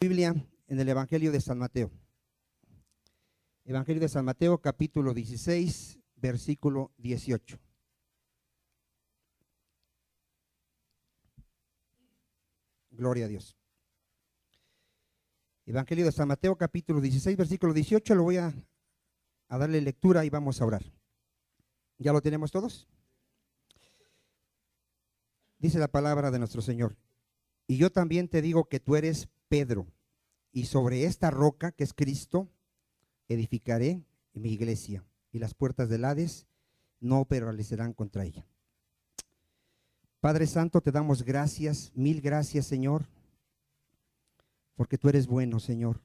Biblia en el Evangelio de San Mateo. Evangelio de San Mateo, capítulo 16, versículo 18. Gloria a Dios. Evangelio de San Mateo, capítulo 16, versículo 18. Lo voy a darle lectura y vamos a orar. ¿Ya lo tenemos todos? Dice la palabra de nuestro Señor: y yo también te digo que tú eres Pedro, y sobre esta roca que es Cristo edificaré mi iglesia, y las puertas del Hades no prevalecerán contra ella. Padre Santo, te damos gracias, mil gracias, Señor, porque tú eres bueno, Señor,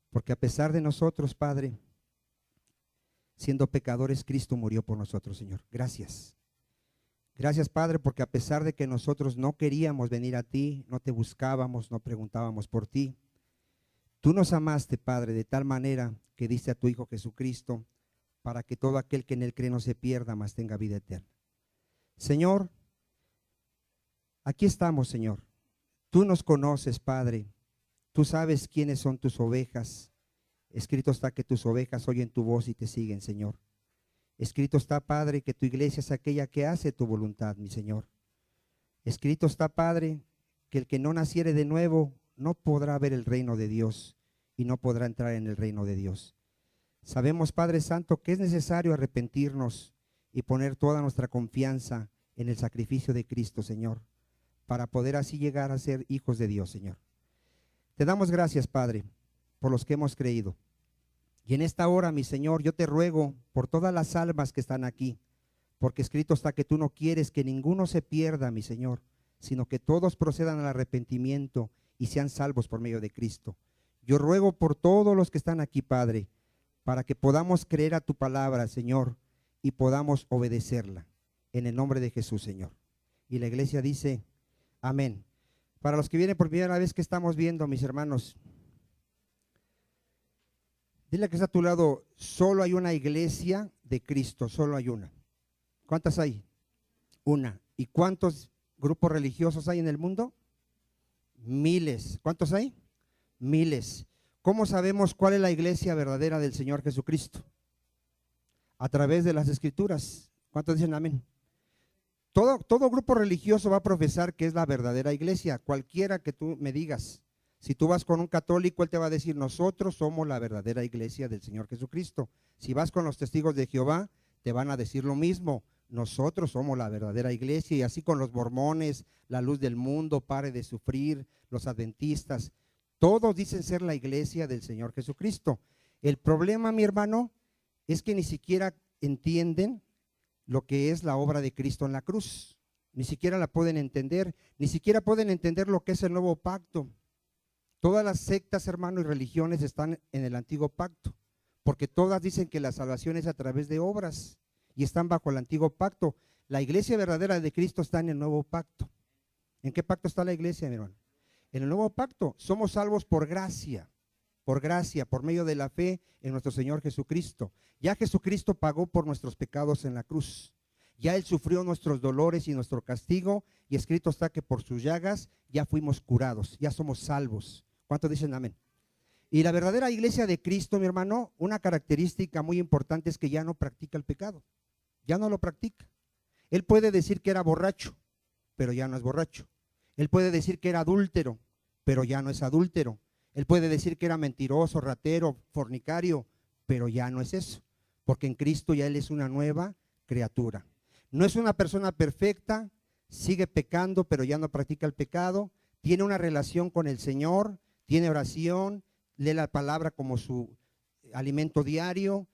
porque a pesar de nosotros, Padre, siendo pecadores, Cristo murió por nosotros, Señor. Gracias. Gracias, Padre, porque a pesar de que nosotros no queríamos venir a ti, no te buscábamos, no preguntábamos por ti, tú nos amaste, Padre, de tal manera que diste a tu Hijo Jesucristo para que todo aquel que en él cree no se pierda, mas tenga vida eterna. Señor, aquí estamos, Señor. Tú nos conoces, Padre. Tú sabes quiénes son tus ovejas. Escrito está que tus ovejas oyen tu voz y te siguen, Señor. Escrito está, Padre, que tu iglesia es aquella que hace tu voluntad, mi Señor. Escrito está, Padre, que el que no naciere de nuevo no podrá ver el reino de Dios y no podrá entrar en el reino de Dios. Sabemos, Padre Santo, que es necesario arrepentirnos y poner toda nuestra confianza en el sacrificio de Cristo, Señor, para poder así llegar a ser hijos de Dios, Señor. Te damos gracias, Padre, por los que hemos creído. Y en esta hora, mi Señor, yo te ruego por todas las almas que están aquí, porque escrito está que tú no quieres que ninguno se pierda, mi Señor, sino que todos procedan al arrepentimiento y sean salvos por medio de Cristo. Yo ruego por todos los que están aquí, Padre, para que podamos creer a tu palabra, Señor, y podamos obedecerla. En el nombre de Jesús, Señor. Y la iglesia dice, amén. Para los que vienen por primera vez, ¿qué estamos viendo, mis hermanos? Dile que está a tu lado, solo hay una iglesia de Cristo, solo hay una. ¿Cuántas hay? Una. ¿Y cuántos grupos religiosos hay en el mundo? Miles. ¿Cuántos hay? Miles. ¿Cómo sabemos cuál es la iglesia verdadera del Señor Jesucristo? A través de las Escrituras. ¿Cuántos dicen amén? Todo grupo religioso va a profesar que es la verdadera iglesia, cualquiera que tú me digas. Si tú vas con un católico, él te va a decir, nosotros somos la verdadera iglesia del Señor Jesucristo. Si vas con los testigos de Jehová, te van a decir lo mismo, nosotros somos la verdadera iglesia. Y así con los mormones, la luz del mundo, pare de sufrir, los adventistas, todos dicen ser la iglesia del Señor Jesucristo. El problema, mi hermano, es que ni siquiera entienden lo que es la obra de Cristo en la cruz. Ni siquiera la pueden entender, ni siquiera pueden entender lo que es el nuevo pacto. Todas las sectas, hermano, y religiones están en el antiguo pacto, porque todas dicen que la salvación es a través de obras y están bajo el antiguo pacto. La iglesia verdadera de Cristo está en el nuevo pacto. ¿En qué pacto está la iglesia, mi hermano? En el nuevo pacto. Somos salvos por gracia, por medio de la fe en nuestro Señor Jesucristo. Ya Jesucristo pagó por nuestros pecados en la cruz. Ya Él sufrió nuestros dolores y nuestro castigo, y escrito está que por sus llagas ya fuimos curados, ya somos salvos. ¿Cuántos dicen amén? Y la verdadera iglesia de Cristo, mi hermano, una característica muy importante es que ya no practica el pecado. Ya no lo practica. Él puede decir que era borracho, pero ya no es borracho. Él puede decir que era adúltero, pero ya no es adúltero. Él puede decir que era mentiroso, ratero, fornicario, pero ya no es eso. Porque en Cristo ya Él es una nueva criatura. No es una persona perfecta, sigue pecando, pero ya no practica el pecado. Tiene una relación con el Señor, tiene oración, lee la palabra como su alimento diario,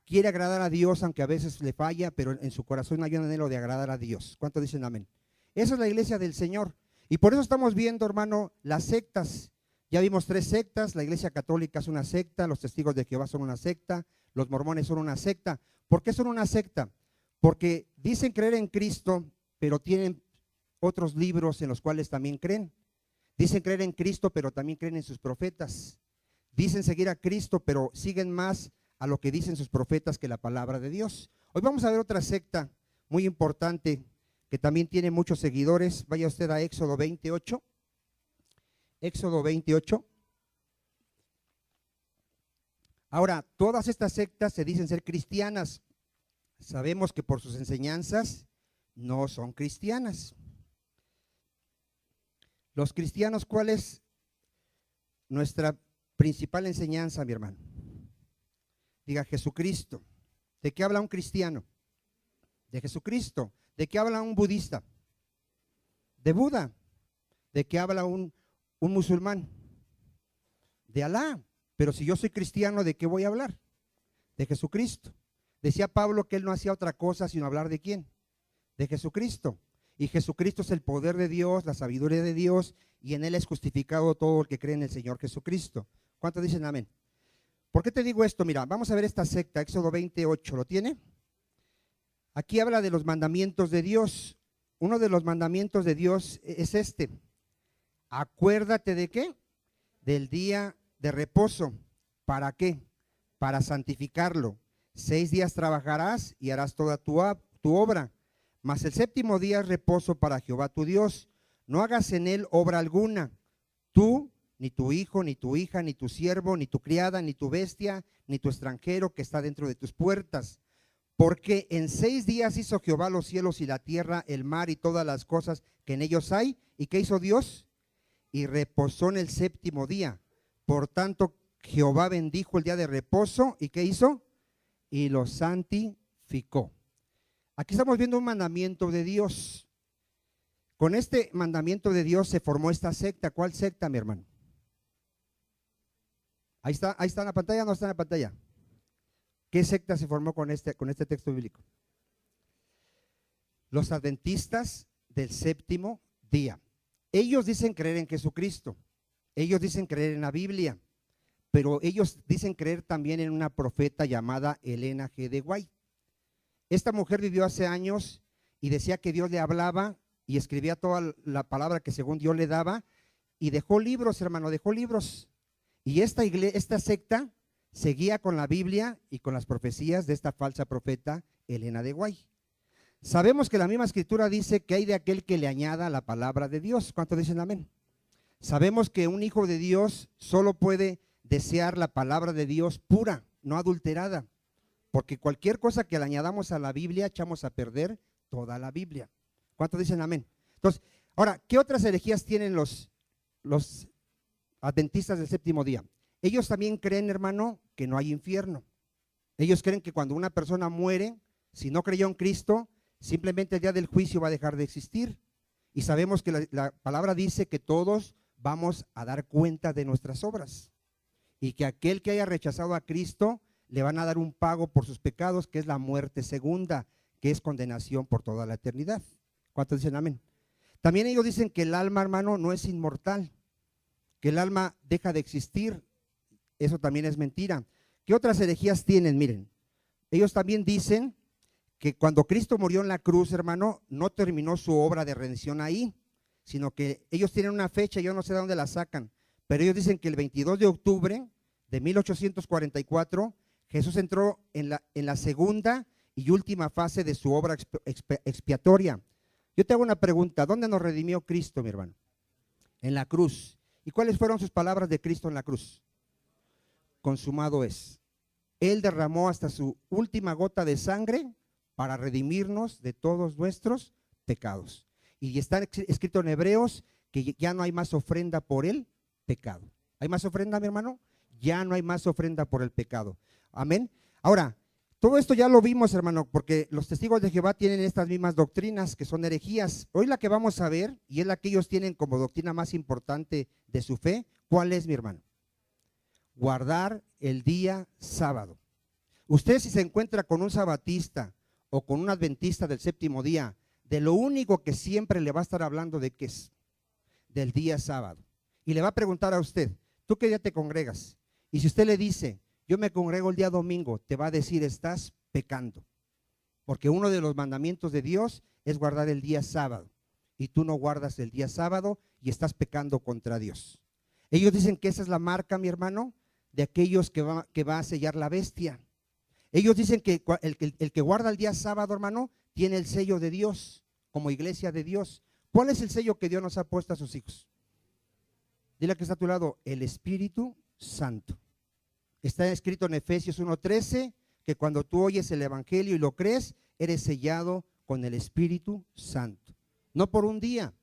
quiere agradar a Dios, aunque a veces le falla, pero en su corazón hay un anhelo de agradar a Dios. ¿Cuántos dicen amén? Esa es la iglesia del Señor. Y por eso estamos viendo, hermano, las sectas. Ya vimos 3 sectas. La iglesia católica es una secta, los testigos de Jehová son una secta, los mormones son una secta. ¿Por qué son una secta? Porque dicen creer en Cristo, pero tienen otros libros en los cuales también creen. Dicen creer en Cristo, pero también creen en sus profetas. Dicen seguir a Cristo, pero siguen más a lo que dicen sus profetas que la palabra de Dios. Hoy vamos a ver otra secta muy importante que también tiene muchos seguidores. Vaya usted a Éxodo 28. Éxodo 28. Ahora, todas estas sectas se dicen ser cristianas. Sabemos que por sus enseñanzas no son cristianas. Los cristianos, ¿cuál es nuestra principal enseñanza, mi hermano? Diga Jesucristo. ¿De qué habla un cristiano? De Jesucristo. ¿De qué habla un budista? De Buda. ¿De qué habla un musulmán? De Alá. Pero si yo soy cristiano, ¿de qué voy a hablar? De Jesucristo. Decía Pablo que él no hacía otra cosa sino hablar ¿de quién? De Jesucristo. Y Jesucristo es el poder de Dios, la sabiduría de Dios, y en él es justificado todo el que cree en el Señor Jesucristo. ¿Cuántos dicen amén? ¿Por qué te digo esto? Mira, vamos a ver esta secta, Éxodo 28, ¿lo tiene? Aquí habla de los mandamientos de Dios. Uno de los mandamientos de Dios es este: acuérdate ¿de qué? Del día de reposo. ¿Para qué? Para santificarlo. 6 días trabajarás y harás toda tu obra, mas el séptimo día es reposo para Jehová tu Dios. No hagas en él obra alguna, tú, ni tu hijo, ni tu hija, ni tu siervo, ni tu criada, ni tu bestia, ni tu extranjero que está dentro de tus puertas. Porque en 6 días hizo Jehová los cielos y la tierra, el mar y todas las cosas que en ellos hay. ¿Y qué hizo Dios? Y reposó en el séptimo día. Por tanto, Jehová bendijo el día de reposo. ¿Y qué hizo? Y lo santificó. Aquí estamos viendo un mandamiento de Dios. Con este mandamiento de Dios se formó esta secta. ¿Cuál secta, mi hermano? Ahí está en la pantalla, ¿no está en la pantalla? ¿Qué secta se formó con este texto bíblico? Los adventistas del séptimo día. Ellos dicen creer en Jesucristo. Ellos dicen creer en la Biblia. Pero ellos dicen creer también en una profeta llamada Elena G. de White. Esta mujer vivió hace años y decía que Dios le hablaba y escribía toda la palabra que según Dios le daba, y dejó libros, hermano, dejó libros. Y esta secta seguía con la Biblia y con las profecías de esta falsa profeta Elena de White. Sabemos que la misma escritura dice que hay de aquel que le añada la palabra de Dios. ¿Cuántos dicen amén? Sabemos que un hijo de Dios solo puede desear la palabra de Dios pura, no adulterada, porque cualquier cosa que le añadamos a la Biblia echamos a perder toda la Biblia. ¿Cuántos dicen amén? Entonces, ahora, ¿qué otras herejías tienen los adventistas del séptimo día? Ellos también creen, hermano, que no hay infierno. Ellos creen que cuando una persona muere, si no creyó en Cristo, simplemente el día del juicio va a dejar de existir. Y sabemos que la palabra dice que todos vamos a dar cuenta de nuestras obras. Y que aquel que haya rechazado a Cristo, le van a dar un pago por sus pecados, que es la muerte segunda, que es condenación por toda la eternidad. ¿Cuántos dicen amén? También ellos dicen que el alma, hermano, no es inmortal, que el alma deja de existir. Eso también es mentira. ¿Qué otras herejías tienen? Miren, ellos también dicen que cuando Cristo murió en la cruz, hermano, no terminó su obra de redención ahí, sino que ellos tienen una fecha, yo no sé de dónde la sacan, pero ellos dicen que el 22 de octubre de 1844, Jesús entró en la segunda y última fase de su obra expiatoria. Yo te hago una pregunta: ¿dónde nos redimió Cristo, mi hermano? En la cruz. ¿Y cuáles fueron sus palabras de Cristo en la cruz? Consumado es. Él derramó hasta su última gota de sangre para redimirnos de todos nuestros pecados. Y está escrito en Hebreos que ya no hay más ofrenda por el pecado. ¿Hay más ofrenda, mi hermano? Ya no hay más ofrenda por el pecado. Amén. Ahora, todo esto ya lo vimos, hermano, porque los testigos de Jehová tienen estas mismas doctrinas que son herejías. Hoy la que vamos a ver, y es la que ellos tienen como doctrina más importante de su fe, ¿cuál es, mi hermano? Guardar el día sábado. Usted, si se encuentra con un sabatista o con un adventista del séptimo día, de lo único que siempre le va a estar hablando de qué es, del día sábado. Y le va a preguntar a usted: ¿tú qué día te congregas? Y si usted le dice: yo me congrego el día domingo, te va a decir: estás pecando. Porque uno de los mandamientos de Dios es guardar el día sábado. Y tú no guardas el día sábado y estás pecando contra Dios. Ellos dicen que esa es la marca, mi hermano, de aquellos que va a sellar la bestia. Ellos dicen que el que guarda el día sábado, hermano, tiene el sello de Dios, como iglesia de Dios. ¿Cuál es el sello que Dios nos ha puesto a sus hijos? Dile que está a tu lado, el Espíritu Santo. Está escrito en Efesios 1:13 que cuando tú oyes el Evangelio y lo crees, eres sellado con el Espíritu Santo. No por un día.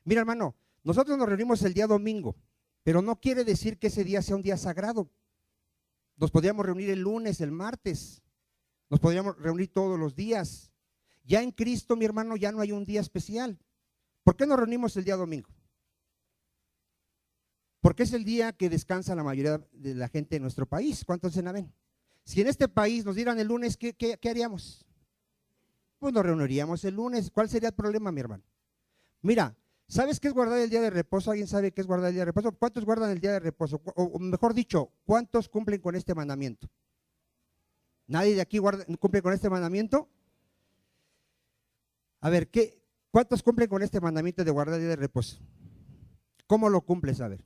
Mira, hermano, nosotros nos reunimos el día domingo, pero no quiere decir que ese día sea un día sagrado. Nos podríamos reunir el lunes, el martes, nos podríamos reunir todos los días. Ya en Cristo, mi hermano, ya no hay un día especial. ¿Por qué nos reunimos el día domingo? Porque es el día que descansa la mayoría de la gente de nuestro país. ¿Cuántos dicen amén? Si en este país nos dieran el lunes, ¿qué haríamos? Pues nos reuniríamos el lunes. ¿Cuál sería el problema, mi hermano? Mira, ¿sabes qué es guardar el día de reposo? ¿Alguien sabe qué es guardar el día de reposo? ¿Cuántos guardan el día de reposo? O mejor dicho, ¿cuántos cumplen con este mandamiento? ¿Nadie de aquí cumple con este mandamiento? A ver, ¿cuántos cumplen con este mandamiento de guardar el día de reposo? ¿Cómo lo cumples? A ver.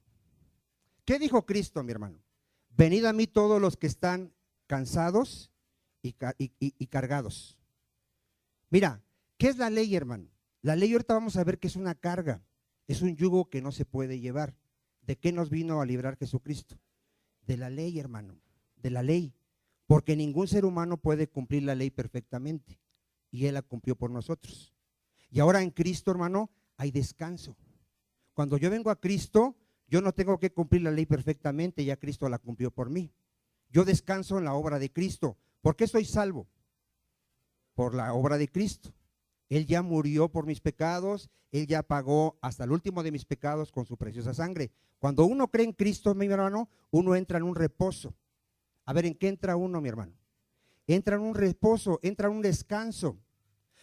¿Qué dijo Cristo, mi hermano? Venid a mí todos los que están cansados y cargados. Mira, ¿qué es la ley, hermano? La ley ahorita vamos a ver que es una carga, es un yugo que no se puede llevar. ¿De qué nos vino a librar Jesucristo? De la ley, hermano, de la ley. Porque ningún ser humano puede cumplir la ley perfectamente y Él la cumplió por nosotros. Y ahora en Cristo, hermano, hay descanso. Cuando yo vengo a Cristo, yo no tengo que cumplir la ley perfectamente, ya Cristo la cumplió por mí. Yo descanso en la obra de Cristo. ¿Por qué soy salvo? Por la obra de Cristo. Él ya murió por mis pecados, Él ya pagó hasta el último de mis pecados con su preciosa sangre. Cuando uno cree en Cristo, mi hermano, uno entra en un reposo. A ver, ¿en qué entra uno, mi hermano? Entra en un reposo, entra en un descanso.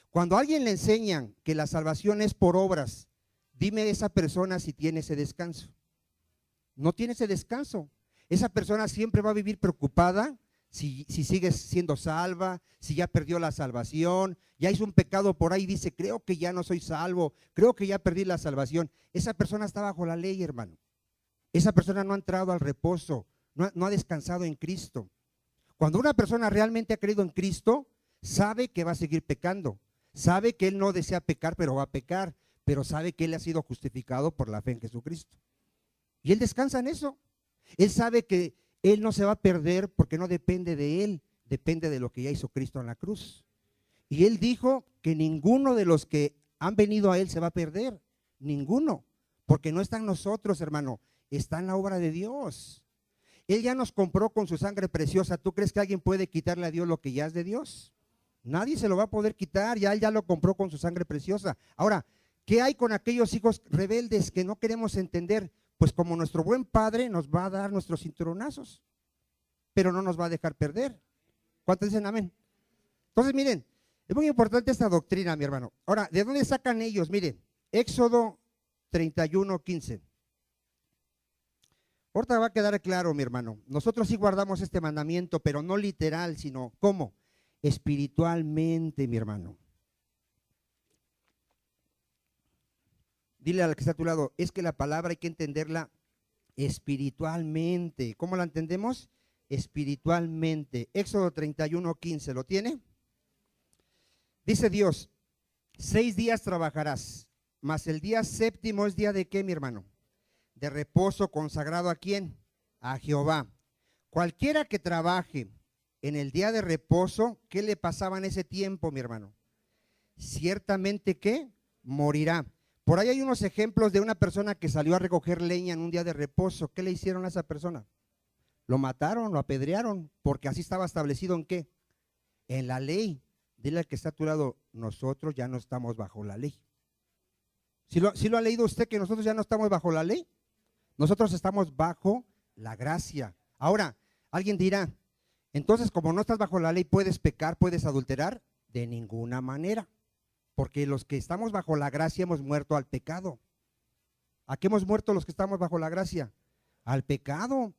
Cuando a alguien le enseñan que la salvación es por obras, dime esa persona si tiene ese descanso. No tiene ese descanso. Esa persona siempre va a vivir preocupada si sigue siendo salva, si ya perdió la salvación, ya hizo un pecado por ahí y dice, creo que ya no soy salvo, creo que ya perdí la salvación. Esa persona está bajo la ley, hermano. Esa persona no ha entrado al reposo, no ha descansado en Cristo. Cuando una persona realmente ha creído en Cristo, sabe que va a seguir pecando, sabe que él no desea pecar, pero va a pecar, pero sabe que él ha sido justificado por la fe en Jesucristo. Y él descansa en eso. Él sabe que él no se va a perder porque no depende de él, depende de lo que ya hizo Cristo en la cruz. Y él dijo que ninguno de los que han venido a él se va a perder, ninguno, porque no está en nosotros, hermano, está en la obra de Dios. Él ya nos compró con su sangre preciosa. ¿Tú crees que alguien puede quitarle a Dios lo que ya es de Dios? Nadie se lo va a poder quitar, ya él ya lo compró con su sangre preciosa. Ahora, ¿qué hay con aquellos hijos rebeldes que no queremos entender? Pues como nuestro buen Padre nos va a dar nuestros cinturonazos, pero no nos va a dejar perder. ¿Cuántos dicen amén? Entonces, miren, es muy importante esta doctrina, mi hermano. Ahora, ¿de dónde sacan ellos? Miren, Éxodo 31:15. Ahorita va a quedar claro, mi hermano. Nosotros sí guardamos este mandamiento, pero no literal, sino ¿cómo? Espiritualmente, mi hermano. Dile al que está a tu lado, es que la palabra hay que entenderla espiritualmente. ¿Cómo la entendemos? Espiritualmente. Éxodo 31:15, ¿lo tiene? Dice Dios, 6 días trabajarás, mas el día séptimo es día de ¿qué, mi hermano? De reposo consagrado ¿a quién? A Jehová. Cualquiera que trabaje en el día de reposo, ¿qué le pasaba en ese tiempo, mi hermano? Ciertamente que morirá. Por ahí hay unos ejemplos de una persona que salió a recoger leña en un día de reposo. ¿Qué le hicieron a esa persona? Lo mataron, lo apedrearon, porque así estaba establecido ¿en qué? En la ley. Dile al que está a tu lado, nosotros ya no estamos bajo la ley. ¿Sí lo ha leído usted que nosotros ya no estamos bajo la ley? Nosotros estamos bajo la gracia. Ahora, alguien dirá, entonces como no estás bajo la ley, ¿puedes pecar, puedes adulterar? De ninguna manera. Porque los que estamos bajo la gracia hemos muerto al pecado. ¿A qué hemos muerto los que estamos bajo la gracia? Al pecado.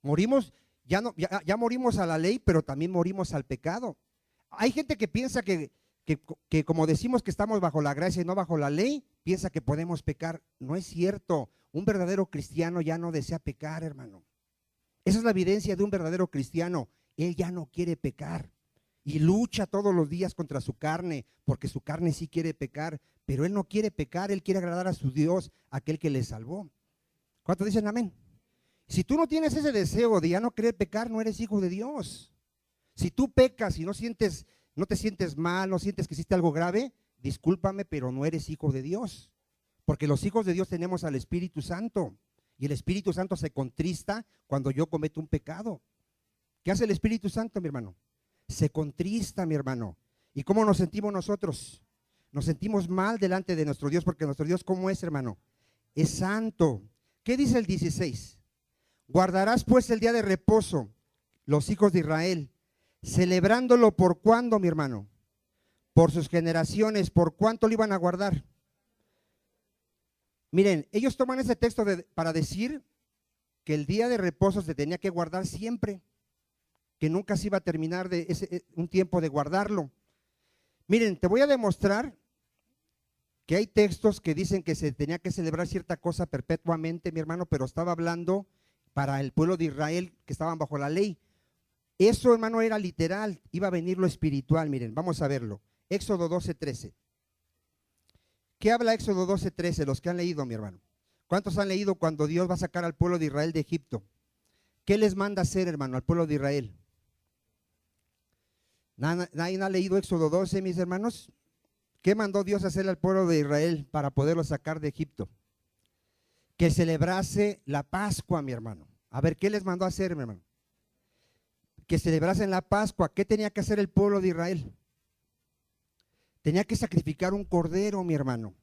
Morimos, ya morimos a la ley, pero también morimos al pecado. Hay gente que piensa que como decimos que estamos bajo la gracia y no bajo la ley, piensa que podemos pecar. No es cierto. Un verdadero cristiano ya no desea pecar, hermano. Esa es la evidencia de un verdadero cristiano. Él ya no quiere pecar. Y lucha todos los días contra su carne, porque su carne sí quiere pecar, pero él no quiere pecar, él quiere agradar a su Dios, aquel que le salvó. ¿Cuántos dicen amén? Si tú no tienes ese deseo de ya no querer pecar, no eres hijo de Dios. Si tú pecas y no te sientes mal, no sientes que hiciste algo grave, discúlpame, pero no eres hijo de Dios. Porque los hijos de Dios tenemos al Espíritu Santo. Y el Espíritu Santo se contrista cuando yo cometo un pecado. ¿Qué hace el Espíritu Santo, mi hermano? Se contrista, mi hermano. ¿Y cómo nos sentimos nosotros? Nos sentimos mal delante de nuestro Dios, porque nuestro Dios, ¿cómo es, hermano? Es santo. ¿Qué dice el 16? Guardarás pues el día de reposo, los hijos de Israel, celebrándolo por cuándo, mi hermano, por sus generaciones, por cuánto lo iban a guardar. Miren, ellos toman ese texto para decir que el día de reposo se tenía que guardar siempre, que nunca se iba a terminar un tiempo de guardarlo. Miren, te voy a demostrar que hay textos que dicen que se tenía que celebrar cierta cosa perpetuamente, mi hermano, pero estaba hablando para el pueblo de Israel que estaban bajo la ley. Eso, hermano, era literal, iba a venir lo espiritual. Miren, vamos a verlo. Éxodo 12:13. ¿Qué habla Éxodo 12:13? Los que han leído, mi hermano. ¿Cuántos han leído cuando Dios va a sacar al pueblo de Israel de Egipto? ¿Qué les manda hacer, hermano, al pueblo de Israel? ¿Nadie ha leído Éxodo 12, mis hermanos? ¿Qué mandó Dios hacer al pueblo de Israel para poderlo sacar de Egipto? Que celebrase la Pascua, mi hermano. A ver, ¿qué les mandó a hacer, mi hermano? Que celebrasen la Pascua. ¿Qué tenía que hacer el pueblo de Israel? Tenía que sacrificar un cordero, mi hermano.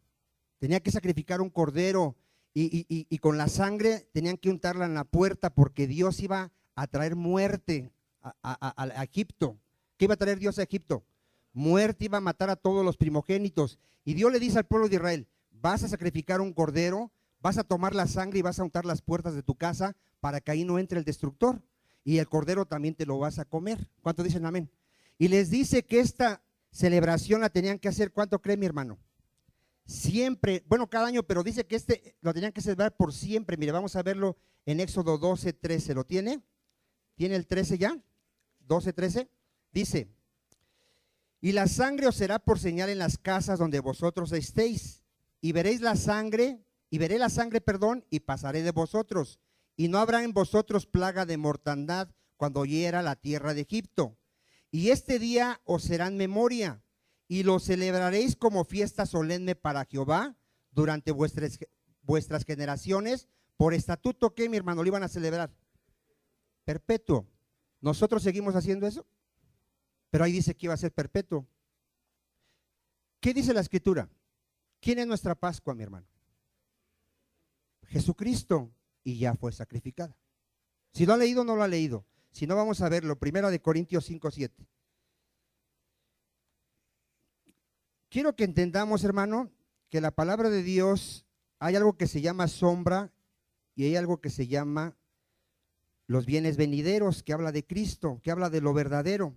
Tenía que sacrificar un cordero y con la sangre tenían que untarla en la puerta, porque Dios iba a traer muerte a Egipto. ¿Qué iba a traer Dios a Egipto? Muerte, iba a matar a todos los primogénitos. Y Dios le dice al pueblo de Israel: vas a sacrificar un cordero, vas a tomar la sangre y vas a untar las puertas de tu casa para que ahí no entre el destructor. Y el cordero también te lo vas a comer. ¿Cuántos dicen amén? Y les dice que esta celebración la tenían que hacer, ¿cuánto cree, mi hermano? Siempre, bueno, cada año, pero dice que lo tenían que celebrar por siempre. Mire, vamos a verlo en Éxodo 12:13. ¿Lo tiene? ¿Tiene el 13 ya? 12:13. Dice: y la sangre os será por señal en las casas donde vosotros estéis, y veréis la sangre, y veré la sangre, y pasaré de vosotros, y no habrá en vosotros plaga de mortandad cuando hiera la tierra de Egipto. Y este día os será en memoria, y lo celebraréis como fiesta solemne para Jehová durante vuestras generaciones, por estatuto. ¿Qué, mi hermano, lo iban a celebrar? Perpetuo. ¿Nosotros seguimos haciendo eso? Pero ahí dice que iba a ser perpetuo. ¿Qué dice la Escritura? ¿Quién es nuestra Pascua, mi hermano? Jesucristo, y ya fue sacrificada. Si lo ha leído, no lo ha leído. Si no, vamos a verlo. 1 Corintios 5:7. Quiero que entendamos, hermano, que la palabra de Dios, hay algo que se llama sombra y hay algo que se llama los bienes venideros, que habla de Cristo, que habla de lo verdadero.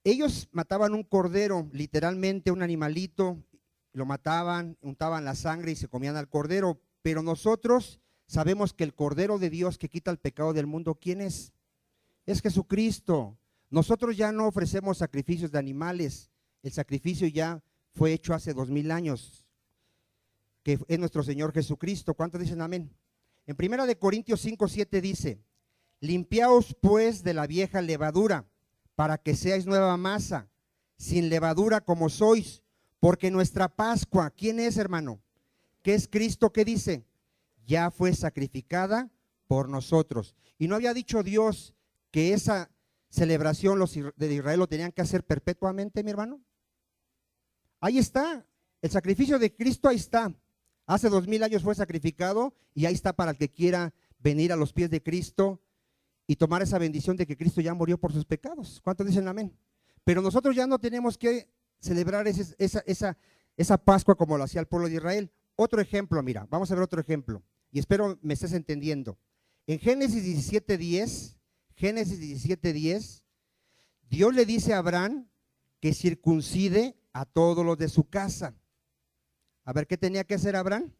Ellos mataban un cordero, literalmente un animalito, lo mataban, untaban la sangre y se comían al cordero. Pero nosotros sabemos que el Cordero de Dios que quita el pecado del mundo, ¿quién es? Es Jesucristo. Nosotros ya no ofrecemos sacrificios de animales. El sacrificio ya fue hecho hace 2000 años, que es nuestro Señor Jesucristo. ¿Cuántos dicen amén? En 1 Corintios 5:7 dice: limpiaos pues de la vieja levadura, para que seáis nueva masa, sin levadura como sois, porque nuestra Pascua, ¿quién es, hermano? ¿Qué es Cristo? ¿Qué dice? Ya fue sacrificada por nosotros. Y no había dicho Dios que esa celebración los de Israel lo tenían que hacer perpetuamente, mi hermano. Ahí está, el sacrificio de Cristo, ahí está. Hace 2000 años fue sacrificado y ahí está para el que quiera venir a los pies de Cristo y tomar esa bendición de que Cristo ya murió por sus pecados. ¿Cuántos dicen amén? Pero nosotros ya no tenemos que celebrar esa Pascua como lo hacía el pueblo de Israel. Otro ejemplo, mira, vamos a ver otro ejemplo, y espero me estés entendiendo. En Génesis 17:10, Dios le dice a Abraham que circuncide a todos los de su casa. A ver, ¿qué tenía que hacer Abraham?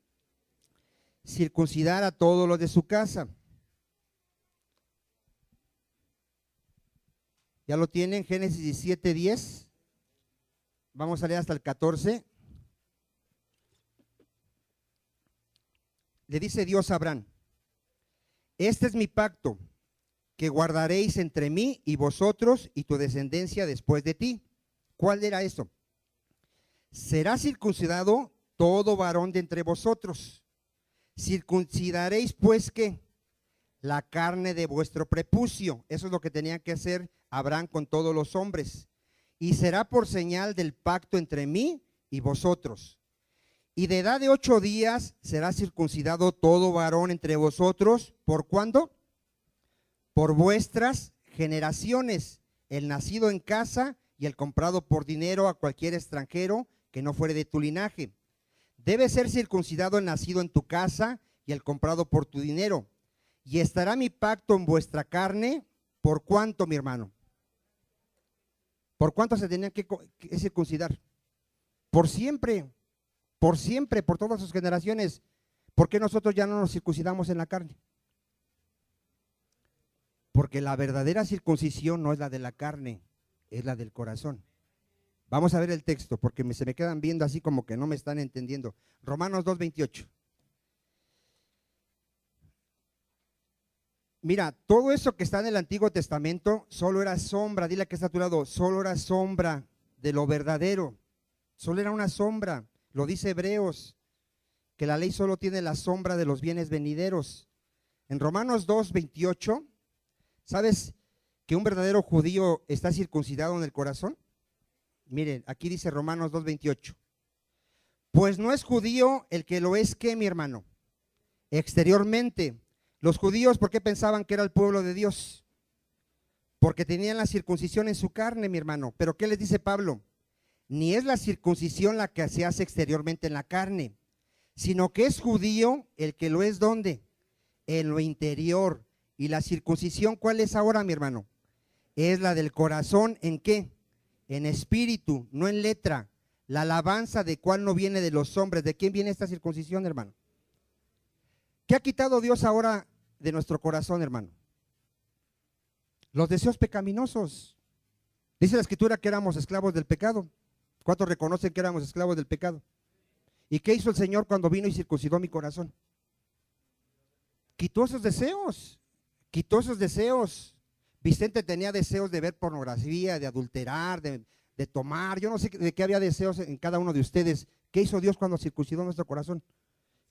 Circuncidar a todos los de su casa. ¿Ya lo tienen? Génesis 17:10. Vamos a leer hasta el 14. le dice Dios a Abraham, este es mi pacto que guardaréis entre mí y vosotros y tu descendencia después de ti. ¿Cuál era eso? Será circuncidado todo varón de entre vosotros. Circuncidaréis pues ¿qué? La carne de vuestro prepucio. Eso es lo que tenía que hacer Abraham con todos los hombres. Y será por señal del pacto entre mí y vosotros. Y de edad de 8 días será circuncidado todo varón entre vosotros. ¿Por cuándo? Por vuestras generaciones, el nacido en casa y el comprado por dinero a cualquier extranjero que no fuere de tu linaje. Debe ser circuncidado el nacido en tu casa y el comprado por tu dinero. Y estará mi pacto en vuestra carne. ¿Por cuánto, mi hermano? ¿Por cuánto se tenían que circuncidar? Por siempre, por todas sus generaciones. ¿Por qué nosotros ya no nos circuncidamos en la carne? Porque la verdadera circuncisión no es la de la carne, es la del corazón. Vamos a ver el texto, porque se me quedan viendo así como que no me están entendiendo. Romanos 2:28. Mira, todo eso que está en el Antiguo Testamento solo era sombra, dile que está a tu lado, solo era sombra de lo verdadero, solo era una sombra. Lo dice Hebreos, que la ley solo tiene la sombra de los bienes venideros. En Romanos 2:28, ¿sabes que un verdadero judío está circuncidado en el corazón? Miren, aquí dice Romanos 2:28. Pues no es judío el que lo es, ¿qué, mi hermano? Exteriormente. Los judíos, ¿por qué pensaban que era el pueblo de Dios? Porque tenían la circuncisión en su carne, mi hermano. Pero ¿qué les dice Pablo? Ni es la circuncisión la que se hace exteriormente en la carne, sino que es judío el que lo es, ¿dónde? En lo interior. ¿Y la circuncisión cuál es ahora, mi hermano? Es la del corazón, ¿en qué? En espíritu, no en letra. La alabanza de cuál no viene de los hombres. ¿De quién viene esta circuncisión, hermano? ¿Qué ha quitado Dios ahora de nuestro corazón, hermano? Los deseos pecaminosos. Dice la Escritura que éramos esclavos del pecado. ¿Cuántos reconocen que éramos esclavos del pecado? ¿Y qué hizo el Señor cuando vino y circuncidó mi corazón? Quitó esos deseos. Quitó esos deseos. Vicente tenía deseos de ver pornografía, de adulterar, de tomar. Yo no sé de qué había deseos en cada uno de ustedes. ¿Qué hizo Dios cuando circuncidó nuestro corazón?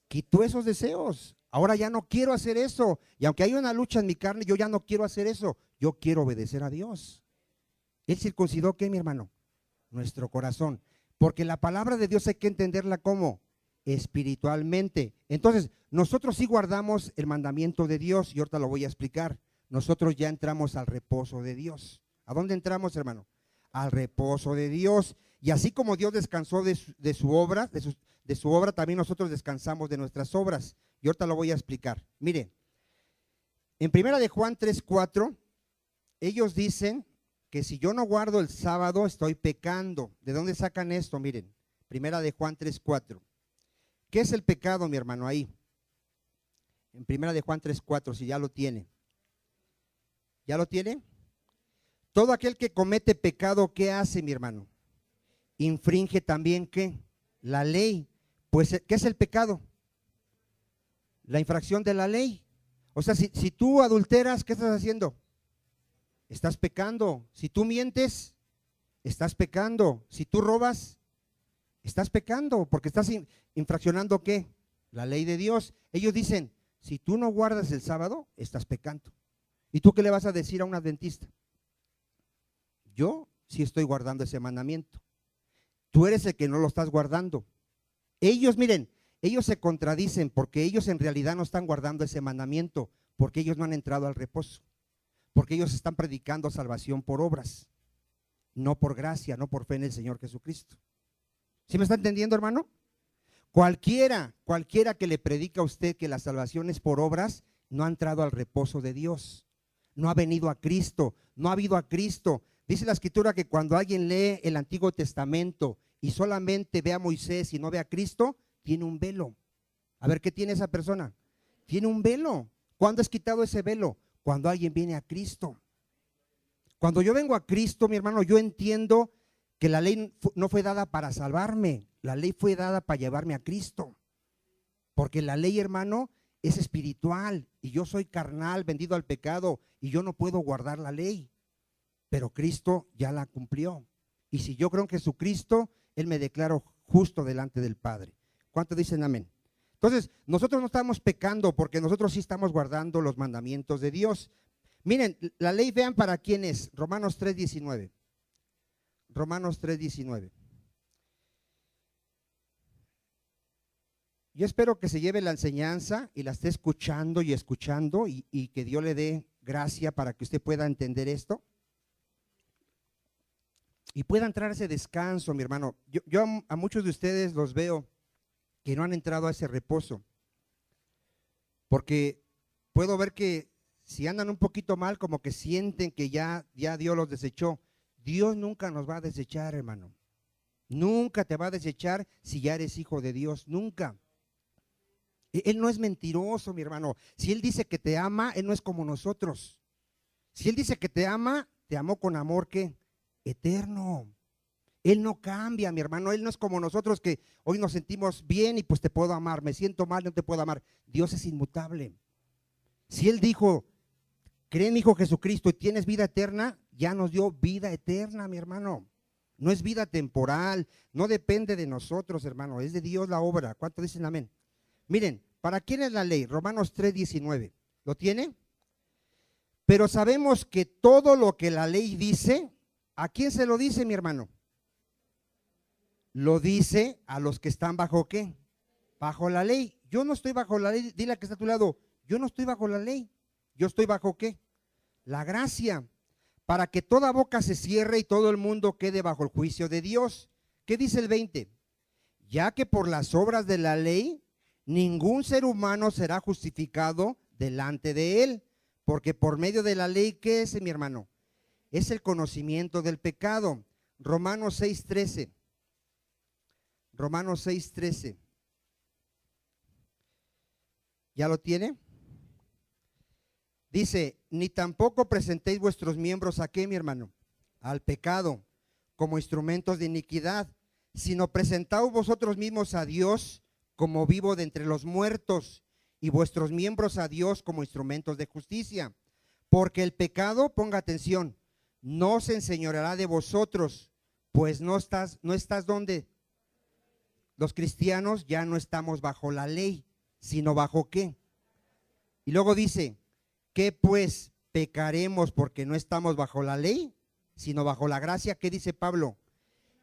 Quitó esos deseos. Ahora ya no quiero hacer eso. Y aunque hay una lucha en mi carne, yo ya no quiero hacer eso. Yo quiero obedecer a Dios. Él circuncidó, ¿qué, mi hermano? Nuestro corazón. Porque la palabra de Dios hay que entenderla como espiritualmente. Entonces, nosotros sí guardamos el mandamiento de Dios y ahorita lo voy a explicar. Nosotros ya entramos al reposo de Dios. ¿A dónde entramos, hermano? Al reposo de Dios. Y así como Dios descansó de su obra, también nosotros descansamos de nuestras obras. Y ahorita lo voy a explicar. Mire, en 1 de Juan 3:4, ellos dicen que si yo no guardo el sábado estoy pecando. ¿De dónde sacan esto? Miren, 1 de Juan 3:4. ¿Qué es el pecado, mi hermano? Ahí, en 1 de Juan 3:4, si ya lo tiene. ¿Ya lo tiene? Todo aquel que comete pecado, ¿qué hace, mi hermano? Infringe también, ¿qué? La ley. Pues, ¿qué es el pecado? La infracción de la ley. O sea, si tú adulteras, ¿qué estás haciendo? Estás pecando. Si tú mientes, estás pecando. Si tú robas, estás pecando, porque estás infraccionando, ¿qué? La ley de Dios. Ellos dicen, si tú no guardas el sábado, estás pecando. ¿Y tú qué le vas a decir a un adventista? Yo sí estoy guardando ese mandamiento. Tú eres el que no lo estás guardando. Ellos, miren, ellos se contradicen porque ellos en realidad no están guardando ese mandamiento, porque ellos no han entrado al reposo, porque ellos están predicando salvación por obras, no por gracia, no por fe en el Señor Jesucristo. ¿Sí me está entendiendo, hermano? Cualquiera que le predica a usted que la salvación es por obras, no ha entrado al reposo de Dios, no ha venido a Cristo, no ha habido a Cristo. Dice la Escritura que cuando alguien lee el Antiguo Testamento y solamente ve a Moisés y no ve a Cristo, tiene un velo. A ver, ¿qué tiene esa persona? Tiene un velo. ¿Cuándo es quitado ese velo? Cuando alguien viene a Cristo. Cuando yo vengo a Cristo, mi hermano, yo entiendo que la ley no fue dada para salvarme, la ley fue dada para llevarme a Cristo. Porque la ley, hermano, es espiritual y yo soy carnal, vendido al pecado y yo no puedo guardar la ley. Pero Cristo ya la cumplió. Y si yo creo en Jesucristo, Él me declaró justo delante del Padre. ¿Cuántos dicen amén? Entonces, nosotros no estamos pecando porque nosotros sí estamos guardando los mandamientos de Dios. Miren, la ley, vean para quién es. Romanos 3:19. Romanos 3:19. Yo espero que se lleve la enseñanza y la esté escuchando y que Dios le dé gracia para que usted pueda entender esto y pueda entrar a ese descanso, mi hermano. Yo a muchos de ustedes los veo que no han entrado a ese reposo, porque puedo ver que si andan un poquito mal, como que sienten que ya Dios los desechó. Dios nunca nos va a desechar, hermano. Nunca te va a desechar si ya eres hijo de Dios, nunca. Él no es mentiroso, mi hermano. Si Él dice que te ama, Él no es como nosotros. Si Él dice que te ama, te amó con amor, ¿qué? Eterno. Él no cambia, mi hermano. Él no es como nosotros que hoy nos sentimos bien y pues te puedo amar. Me siento mal, no te puedo amar. Dios es inmutable. Si Él dijo, cree en mi Hijo Jesucristo y tienes vida eterna, ya nos dio vida eterna, mi hermano. No es vida temporal, no depende de nosotros, hermano. Es de Dios la obra. ¿Cuántos dicen amén? Miren, ¿para quién es la ley? Romanos 3:19. ¿Lo tiene? Pero sabemos que todo lo que la ley dice, ¿a quién se lo dice, mi hermano? Lo dice a los que están bajo ¿qué? Bajo la ley. Yo no estoy bajo la ley. Dile a que está a tu lado, yo no estoy bajo la ley. Yo estoy bajo ¿qué? La gracia. Para que toda boca se cierre y todo el mundo quede bajo el juicio de Dios. ¿Qué dice el 20? Ya que por las obras de la ley ningún ser humano será justificado delante de él, porque por medio de la ley, ¿qué es, mi hermano? Es el conocimiento del pecado. Romanos 6:13. Romanos 6:13. ¿Ya lo tiene? Dice, ni tampoco presentéis vuestros miembros ¿a qué, mi hermano? Al pecado, como instrumentos de iniquidad, sino presentaos vosotros mismos a Dios como vivo de entre los muertos, y vuestros miembros a Dios como instrumentos de justicia. Porque el pecado, ponga atención, no se enseñoreará de vosotros, pues no estás ¿dónde? Los cristianos ya no estamos bajo la ley, sino bajo ¿qué? Y luego dice, ¿qué pues pecaremos porque no estamos bajo la ley, sino bajo la gracia? ¿Qué dice Pablo?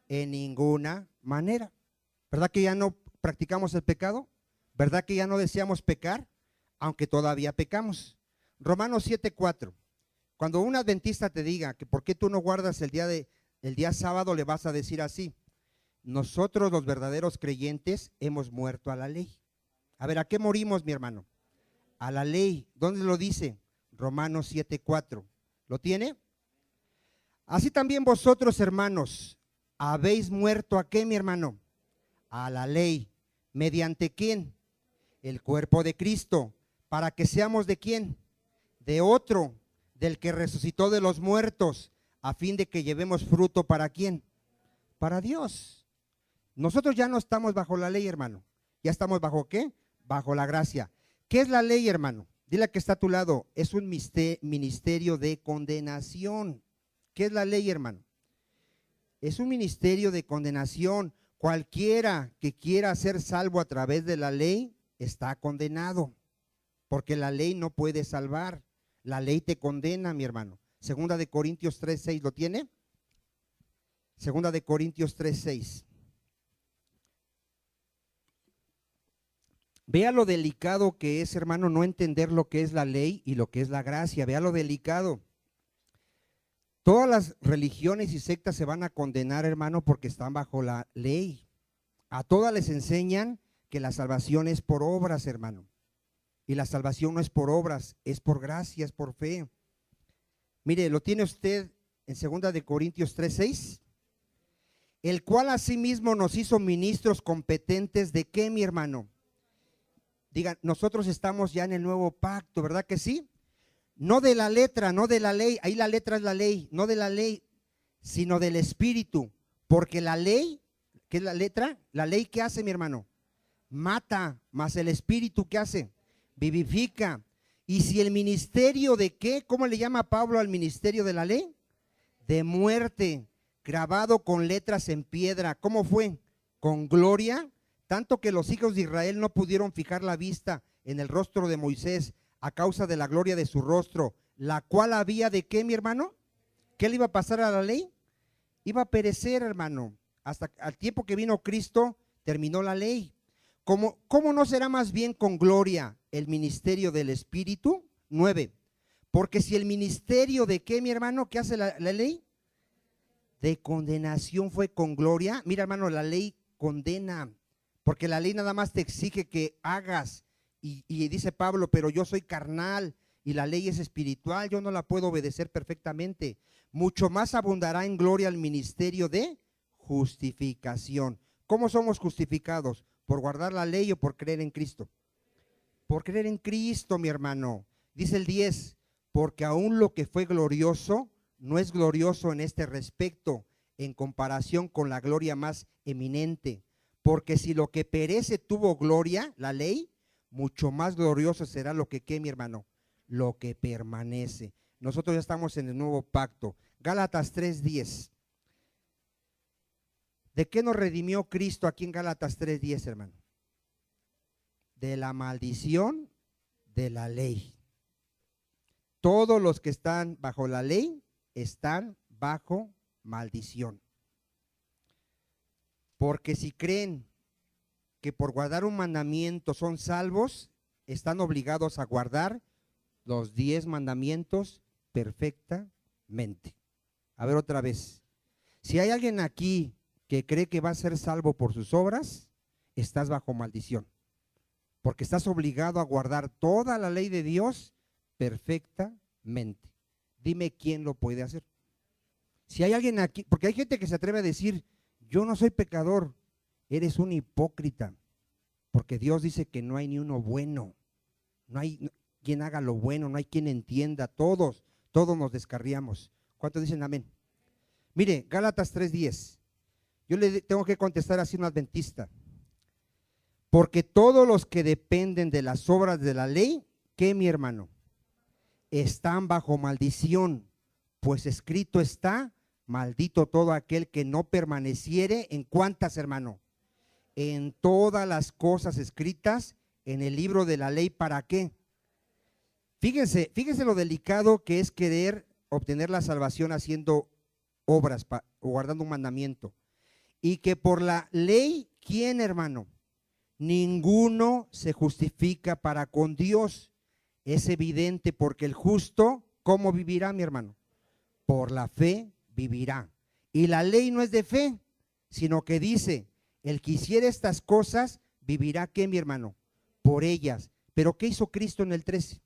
En ninguna manera. ¿Verdad que ya no practicamos el pecado? ¿Verdad que ya no deseamos pecar? Aunque todavía pecamos. Romanos 7:4. Cuando un adventista te diga que por qué tú no guardas el día sábado, le vas a decir así: nosotros los verdaderos creyentes hemos muerto a la ley. A ver, ¿a qué morimos, mi hermano? A la ley. ¿Dónde lo dice? Romanos 7:4. ¿Lo tiene? Así también vosotros, hermanos, habéis muerto ¿a qué, mi hermano? A la ley. ¿Mediante quién? El cuerpo de Cristo. ¿Para que seamos de quién? De otro, del que resucitó de los muertos, a fin de que llevemos fruto ¿para quién? Para Dios. Nosotros ya no estamos bajo la ley, hermano. ¿Ya estamos bajo qué? Bajo la gracia. ¿Qué es la ley, hermano? Dile a que está a tu lado, es un ministerio de condenación. ¿Qué es la ley, hermano? Es un ministerio de condenación. Cualquiera que quiera ser salvo a través de la ley está condenado, porque la ley no puede salvar. La ley te condena, mi hermano. Segunda de Corintios 3:6, ¿lo tiene? Segunda de Corintios 3:6. Vea lo delicado que es, hermano, no entender lo que es la ley y lo que es la gracia. Vea lo delicado. Todas las religiones y sectas se van a condenar, hermano, porque están bajo la ley. A todas les enseñan que la salvación es por obras, hermano. Y la salvación no es por obras, es por gracia, es por fe. Mire, lo tiene usted en 2 de Corintios 3:6. El cual asimismo nos hizo ministros competentes de ¿qué, mi hermano? Digan, nosotros estamos ya en el nuevo pacto, ¿verdad que sí? No de la letra, no de la ley, ahí la letra es la ley, no de la ley, sino del Espíritu. Porque la ley, ¿qué es la letra? La ley, ¿qué hace, mi hermano? mata, mas el Espíritu, ¿qué hace? Vivifica. Y si el ministerio de qué, ¿cómo le llama Pablo al ministerio de la ley? De muerte, grabado con letras en piedra. ¿Cómo fue? Con gloria, tanto que los hijos de Israel no pudieron fijar la vista en el rostro de Moisés a causa de la gloria de su rostro, la cual había de qué, mi hermano? ¿Qué le iba a pasar a la ley? Iba a perecer, hermano. Hasta al tiempo que vino Cristo, terminó la ley. ¿Cómo no será más bien con gloria el ministerio del Espíritu? 9. Porque si el ministerio de qué, mi hermano, ¿qué hace la ley? De condenación fue con gloria. Mira, hermano, la ley condena, porque la ley nada más te exige que hagas. Y dice Pablo, pero yo soy carnal y la ley es espiritual, yo no la puedo obedecer perfectamente. Mucho más abundará en gloria el ministerio de justificación. ¿Cómo somos justificados? ¿Por guardar la ley o por creer en Cristo? Por creer en Cristo, mi hermano. Dice el 10, porque aún lo que fue glorioso no es glorioso en este respecto, en comparación con la gloria más eminente. Porque si lo que perece tuvo gloria, la ley, mucho más glorioso será lo que, ¿qué, mi hermano? Lo que permanece. Nosotros ya estamos en el nuevo pacto. Gálatas 3:10. ¿De qué nos redimió Cristo aquí en Gálatas 3:10, hermano? De la maldición de la ley. Todos los que están bajo la ley están bajo maldición. Porque si creen que por guardar un mandamiento son salvos, están obligados a guardar los 10 mandamientos perfectamente. A ver otra vez. Si hay alguien aquí que cree que va a ser salvo por sus obras, estás bajo maldición. Porque estás obligado a guardar toda la ley de Dios perfectamente. Dime quién lo puede hacer. Si hay alguien aquí, porque hay gente que se atreve a decir, yo no soy pecador, eres un hipócrita, porque Dios dice que no hay ni uno bueno, no hay quien haga lo bueno, no hay quien entienda, todos nos descarriamos. ¿Cuántos dicen amén? Mire, Gálatas 3:10, yo le tengo que contestar así un adventista, porque todos los que dependen de las obras de la ley, ¿qué, mi hermano? Están bajo maldición, pues escrito está, maldito todo aquel que no permaneciere, ¿en cuántas, hermano? En todas las cosas escritas en el libro de la ley. ¿Para qué? Fíjense lo delicado que es querer obtener la salvación haciendo obras o guardando un mandamiento. Y que por la ley, ¿quién, hermano? Ninguno se justifica para con Dios. Es evidente, porque el justo, ¿cómo vivirá, mi hermano? Por la fe vivirá. Y la ley no es de fe, sino que dice, el que hiciera estas cosas, vivirá, ¿qué, mi hermano? Por ellas. Pero ¿qué hizo Cristo en el 13?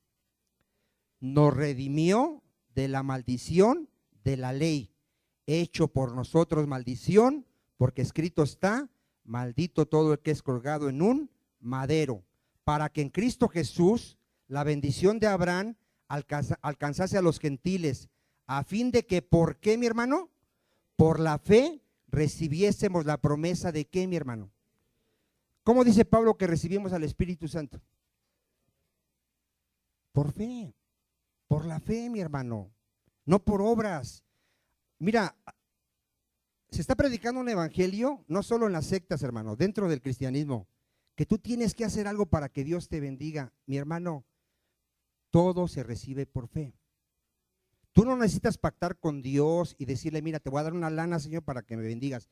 Nos redimió de la maldición de la ley, hecho por nosotros maldición, porque escrito está, maldito todo el que es colgado en un madero, para que en Cristo Jesús la bendición de Abraham alcanzase a los gentiles, a fin de que, ¿por qué, mi hermano? Por la fe recibiésemos la promesa de ¿qué, mi hermano? ¿Cómo dice Pablo que recibimos al Espíritu Santo? Por fe, por la fe, mi hermano, no por obras. Mira, se está predicando un evangelio, no solo en las sectas, hermano, dentro del cristianismo, que tú tienes que hacer algo para que Dios te bendiga. Mi hermano, todo se recibe por fe. Tú no necesitas pactar con Dios y decirle, mira, te voy a dar una lana, Señor, para que me bendigas.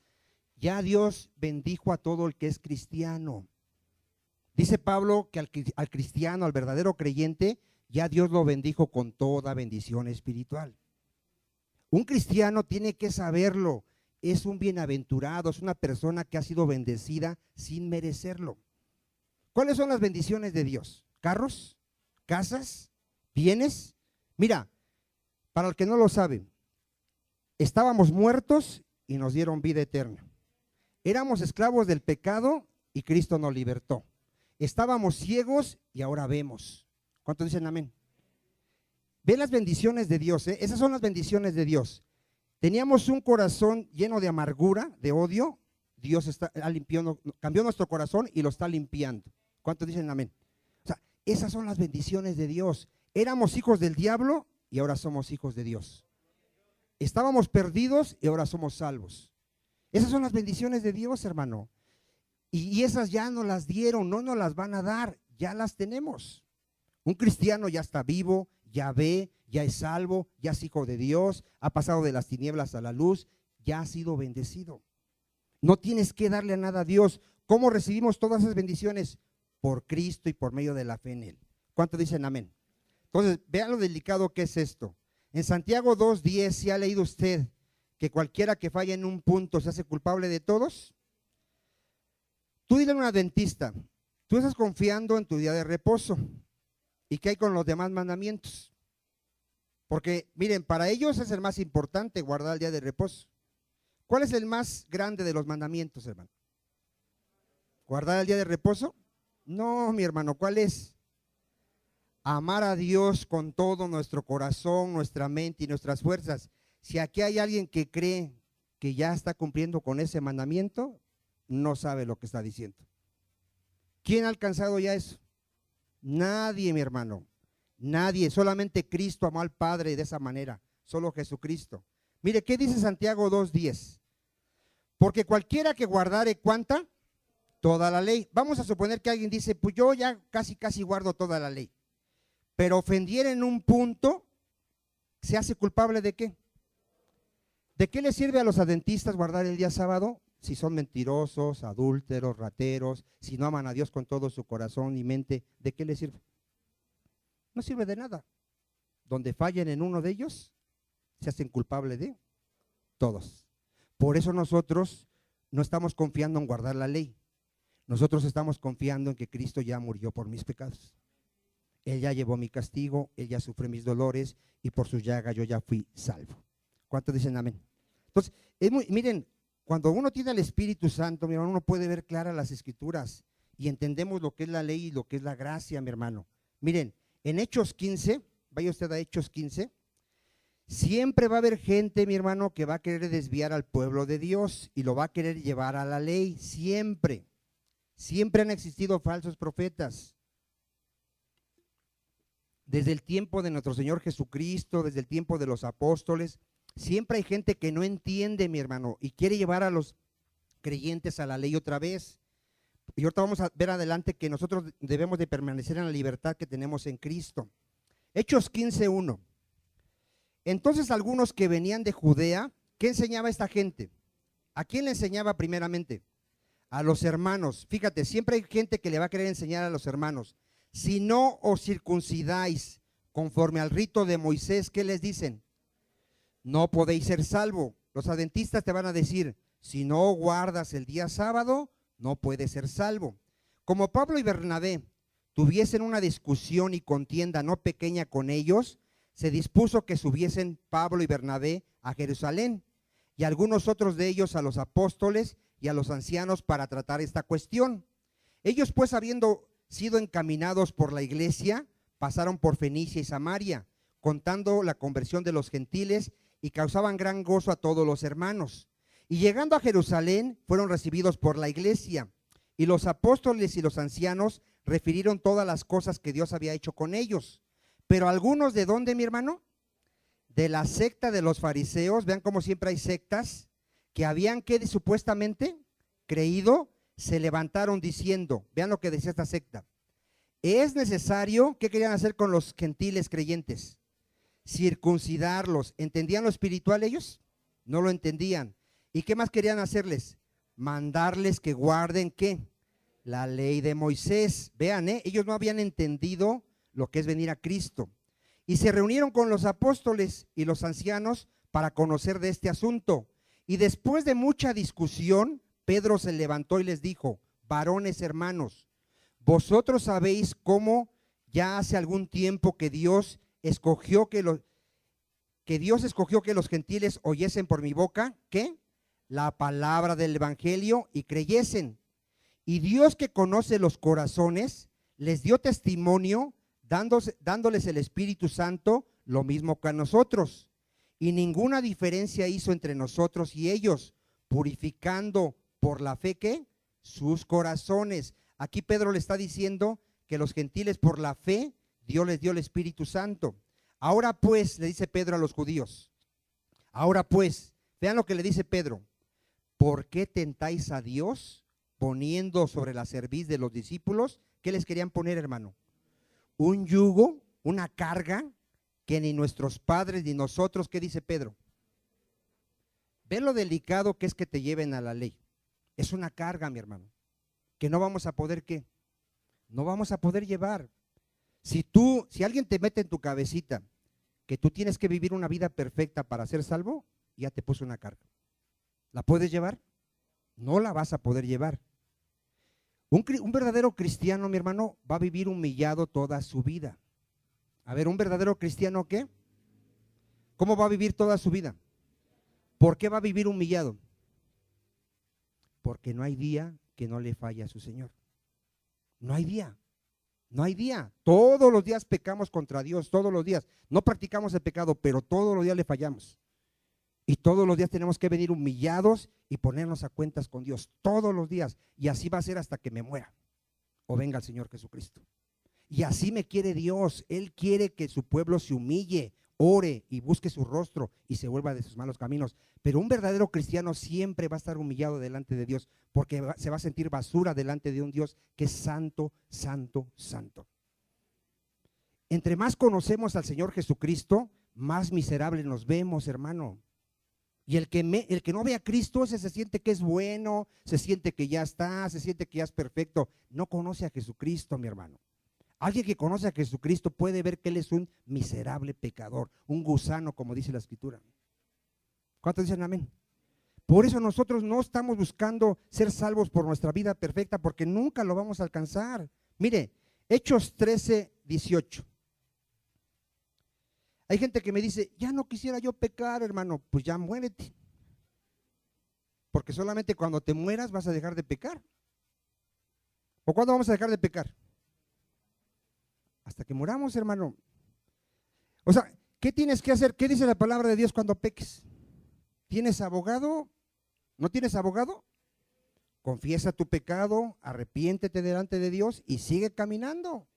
Ya Dios bendijo a todo el que es cristiano. Dice Pablo que al cristiano, al verdadero creyente, ya Dios lo bendijo con toda bendición espiritual. Un cristiano tiene que saberlo. Es un bienaventurado, es una persona que ha sido bendecida sin merecerlo. ¿Cuáles son las bendiciones de Dios? ¿Carros? ¿Casas? ¿Bienes? Mira, para el que no lo sabe, estábamos muertos y nos dieron vida eterna. Éramos esclavos del pecado y Cristo nos libertó. Estábamos ciegos y ahora vemos. ¿Cuántos dicen amén? Ve las bendiciones de Dios, ¿eh? Esas son las bendiciones de Dios. Teníamos un corazón lleno de amargura, de odio, Dios ha limpiado, cambió nuestro corazón y lo está limpiando. ¿Cuántos dicen amén? O sea, esas son las bendiciones de Dios. Éramos hijos del diablo y ahora somos hijos de Dios. Estábamos perdidos y ahora somos salvos. Esas son las bendiciones de Dios, hermano. Y esas ya nos las dieron, no nos las van a dar, ya las tenemos. Un cristiano ya está vivo, ya ve, ya es salvo, ya es hijo de Dios, ha pasado de las tinieblas a la luz, ya ha sido bendecido. No tienes que darle a nada a Dios. ¿Cómo recibimos todas esas bendiciones? Por Cristo y por medio de la fe en Él. ¿Cuántos dicen amén? Entonces, vean lo delicado que es esto. En Santiago 2:10, ¿sí ha leído usted que cualquiera que falle en un punto se hace culpable de todos? Tú dile a un adventista, tú estás confiando en tu día de reposo. ¿Y qué hay con los demás mandamientos? Porque, miren, para ellos es el más importante guardar el día de reposo. ¿Cuál es el más grande de los mandamientos, hermano? ¿Guardar el día de reposo? No, mi hermano, ¿cuál es? Amar a Dios con todo nuestro corazón, nuestra mente y nuestras fuerzas. Si aquí hay alguien que cree que ya está cumpliendo con ese mandamiento, no sabe lo que está diciendo. ¿Quién ha alcanzado ya eso? Nadie, mi hermano, nadie. Solamente Cristo amó al Padre de esa manera, solo Jesucristo. Mire, ¿qué dice Santiago 2:10? Porque cualquiera que guardare, ¿cuánta? Toda la ley. Vamos a suponer que alguien dice, pues yo ya casi guardo toda la ley, pero ofendiera en un punto, ¿se hace culpable de qué? ¿De qué le sirve a los adventistas guardar el día sábado? Si son mentirosos, adúlteros, rateros, si no aman a Dios con todo su corazón y mente, ¿de qué les sirve? No sirve de nada. Donde fallen en uno de ellos, se hacen culpables de todos. Por eso nosotros no estamos confiando en guardar la ley. Nosotros estamos confiando en que Cristo ya murió por mis pecados. Él ya llevó mi castigo, Él ya sufrió mis dolores y por su llaga yo ya fui salvo. ¿Cuántos dicen amén? Entonces, miren, cuando uno tiene el Espíritu Santo, mi hermano, uno puede ver claras las Escrituras y entendemos lo que es la ley y lo que es la gracia, mi hermano. Miren, en Hechos 15, vaya usted a Hechos 15, siempre va a haber gente, mi hermano, que va a querer desviar al pueblo de Dios y lo va a querer llevar a la ley, siempre. Siempre han existido falsos profetas. Desde el tiempo de nuestro Señor Jesucristo, desde el tiempo de los apóstoles, siempre hay gente que no entiende, mi hermano, y quiere llevar a los creyentes a la ley otra vez. Y ahorita vamos a ver adelante que nosotros debemos de permanecer en la libertad que tenemos en Cristo. Hechos 15:1. Entonces algunos que venían de Judea, ¿qué enseñaba esta gente? ¿A quién le enseñaba primeramente? A los hermanos. Fíjate, siempre hay gente que le va a querer enseñar a los hermanos. Si no os circuncidáis conforme al rito de Moisés, ¿qué les dicen? No podéis ser salvo. Los adventistas te van a decir, si no guardas el día sábado, no puedes ser salvo. Como Pablo y Bernabé tuviesen una discusión y contienda no pequeña con ellos, se dispuso que subiesen Pablo y Bernabé a Jerusalén y algunos otros de ellos a los apóstoles y a los ancianos para tratar esta cuestión. Ellos pues, habiendo sido encaminados por la iglesia, pasaron por Fenicia y Samaria, contando la conversión de los gentiles, y causaban gran gozo a todos los hermanos. Y llegando a Jerusalén, fueron recibidos por la iglesia, y los apóstoles y los ancianos refirieron todas las cosas que Dios había hecho con ellos. Pero algunos, ¿de dónde, mi hermano? De la secta de los fariseos. Vean cómo siempre hay sectas que habían supuestamente creído, se levantaron diciendo, vean lo que decía esta secta, es necesario, ¿qué querían hacer con los gentiles creyentes? Circuncidarlos. ¿Entendían lo espiritual ellos? No lo entendían. ¿Y qué más querían hacerles? Mandarles que guarden, ¿qué? La ley de Moisés. Vean, ellos no habían entendido lo que es venir a Cristo. Y se reunieron con los apóstoles y los ancianos para conocer de este asunto. Y después de mucha discusión, Pedro se levantó y les dijo, varones hermanos, vosotros sabéis cómo ya hace algún tiempo que Dios escogió que los gentiles oyesen por mi boca, ¿qué? La palabra del evangelio y creyesen. Y Dios, que conoce los corazones, les dio testimonio dándoles el Espíritu Santo, lo mismo que a nosotros. Y ninguna diferencia hizo entre nosotros y ellos, purificando por la fe que sus corazones. Aquí Pedro le está diciendo que los gentiles por la fe Dios les dio el Espíritu Santo. Ahora pues, le dice Pedro a los judíos, ahora pues, vean lo que le dice Pedro, ¿por qué tentáis a Dios poniendo sobre la cerviz de los discípulos? ¿Qué les querían poner, hermano? Un yugo, una carga que ni nuestros padres ni nosotros, ¿qué dice Pedro? Ve lo delicado que es que te lleven a la ley. Es una carga, mi hermano, que no vamos a poder, ¿qué? No vamos a poder llevar. Si alguien te mete en tu cabecita que tú tienes que vivir una vida perfecta para ser salvo, ya te puso una carga. ¿La puedes llevar? No la vas a poder llevar. Un verdadero cristiano, mi hermano, va a vivir humillado toda su vida. A ver, ¿un verdadero cristiano qué? ¿Cómo va a vivir toda su vida? ¿Por qué va a vivir humillado? Porque no hay día que no le falle a su Señor. No hay día. No hay día. Todos los días pecamos contra Dios, todos los días. No practicamos el pecado, pero todos los días le fallamos. Y todos los días tenemos que venir humillados y ponernos a cuentas con Dios. Todos los días. Y así va a ser hasta que me muera o venga el Señor Jesucristo. Y así me quiere Dios. Él quiere que su pueblo se humille, ore y busque su rostro y se vuelva de sus malos caminos. Pero un verdadero cristiano siempre va a estar humillado delante de Dios, porque se va a sentir basura delante de un Dios que es santo, santo, santo. Entre más conocemos al Señor Jesucristo, más miserables nos vemos, hermano. Y el que no ve a Cristo, ese se siente que es bueno, se siente que ya está, se siente que ya es perfecto. No conoce a Jesucristo, mi hermano. Alguien que conoce a Jesucristo puede ver que Él es un miserable pecador, un gusano, como dice la Escritura. ¿Cuántos dicen amén? Por eso nosotros no estamos buscando ser salvos por nuestra vida perfecta, porque nunca lo vamos a alcanzar. Mire, Hechos 13, 18. Hay gente que me dice, ya no quisiera yo pecar, hermano. Pues ya muérete. Porque solamente cuando te mueras vas a dejar de pecar. ¿O cuándo vamos a dejar de pecar? Hasta que muramos, hermano. O sea, ¿qué tienes que hacer? ¿Qué dice la palabra de Dios cuando peques? ¿Tienes abogado? ¿No tienes abogado? Confiesa tu pecado, arrepiéntete delante de Dios y sigue caminando.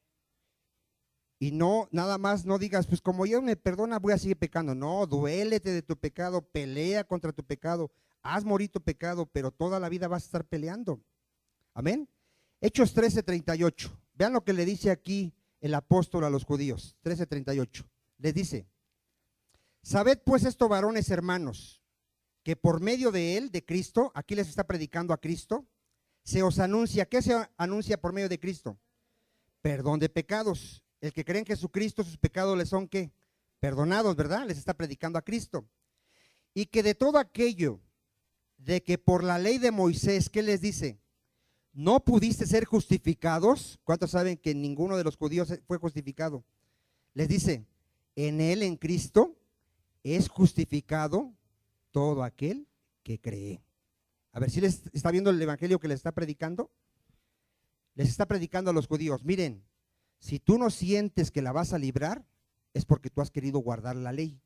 Y no, nada más no digas, pues como Dios me perdona, voy a seguir pecando. No, duélete de tu pecado, pelea contra tu pecado, haz morir tu pecado, pero toda la vida vas a estar peleando. Amén. Hechos 13:38. Vean lo que le dice aquí el apóstol a los judíos. 13:38. Les dice, sabed pues esto, varones hermanos, que por medio de él, de Cristo, aquí les está predicando a Cristo, se os anuncia. ¿Qué se anuncia por medio de Cristo? Perdón de pecados. El que cree en Jesucristo, sus pecados les son ¿qué? Perdonados, ¿verdad? Les está predicando a Cristo. Y que de todo aquello, de que por la ley de Moisés, ¿qué les dice? No pudiste ser justificados. ¿Cuántos saben que ninguno de los judíos fue justificado? Les dice, en él, en Cristo, es justificado todo aquel que cree. A ver si les está viendo el evangelio que les está predicando. Les está predicando a los judíos. Miren, si tú no sientes que la vas a librar, es porque tú has querido guardar la ley.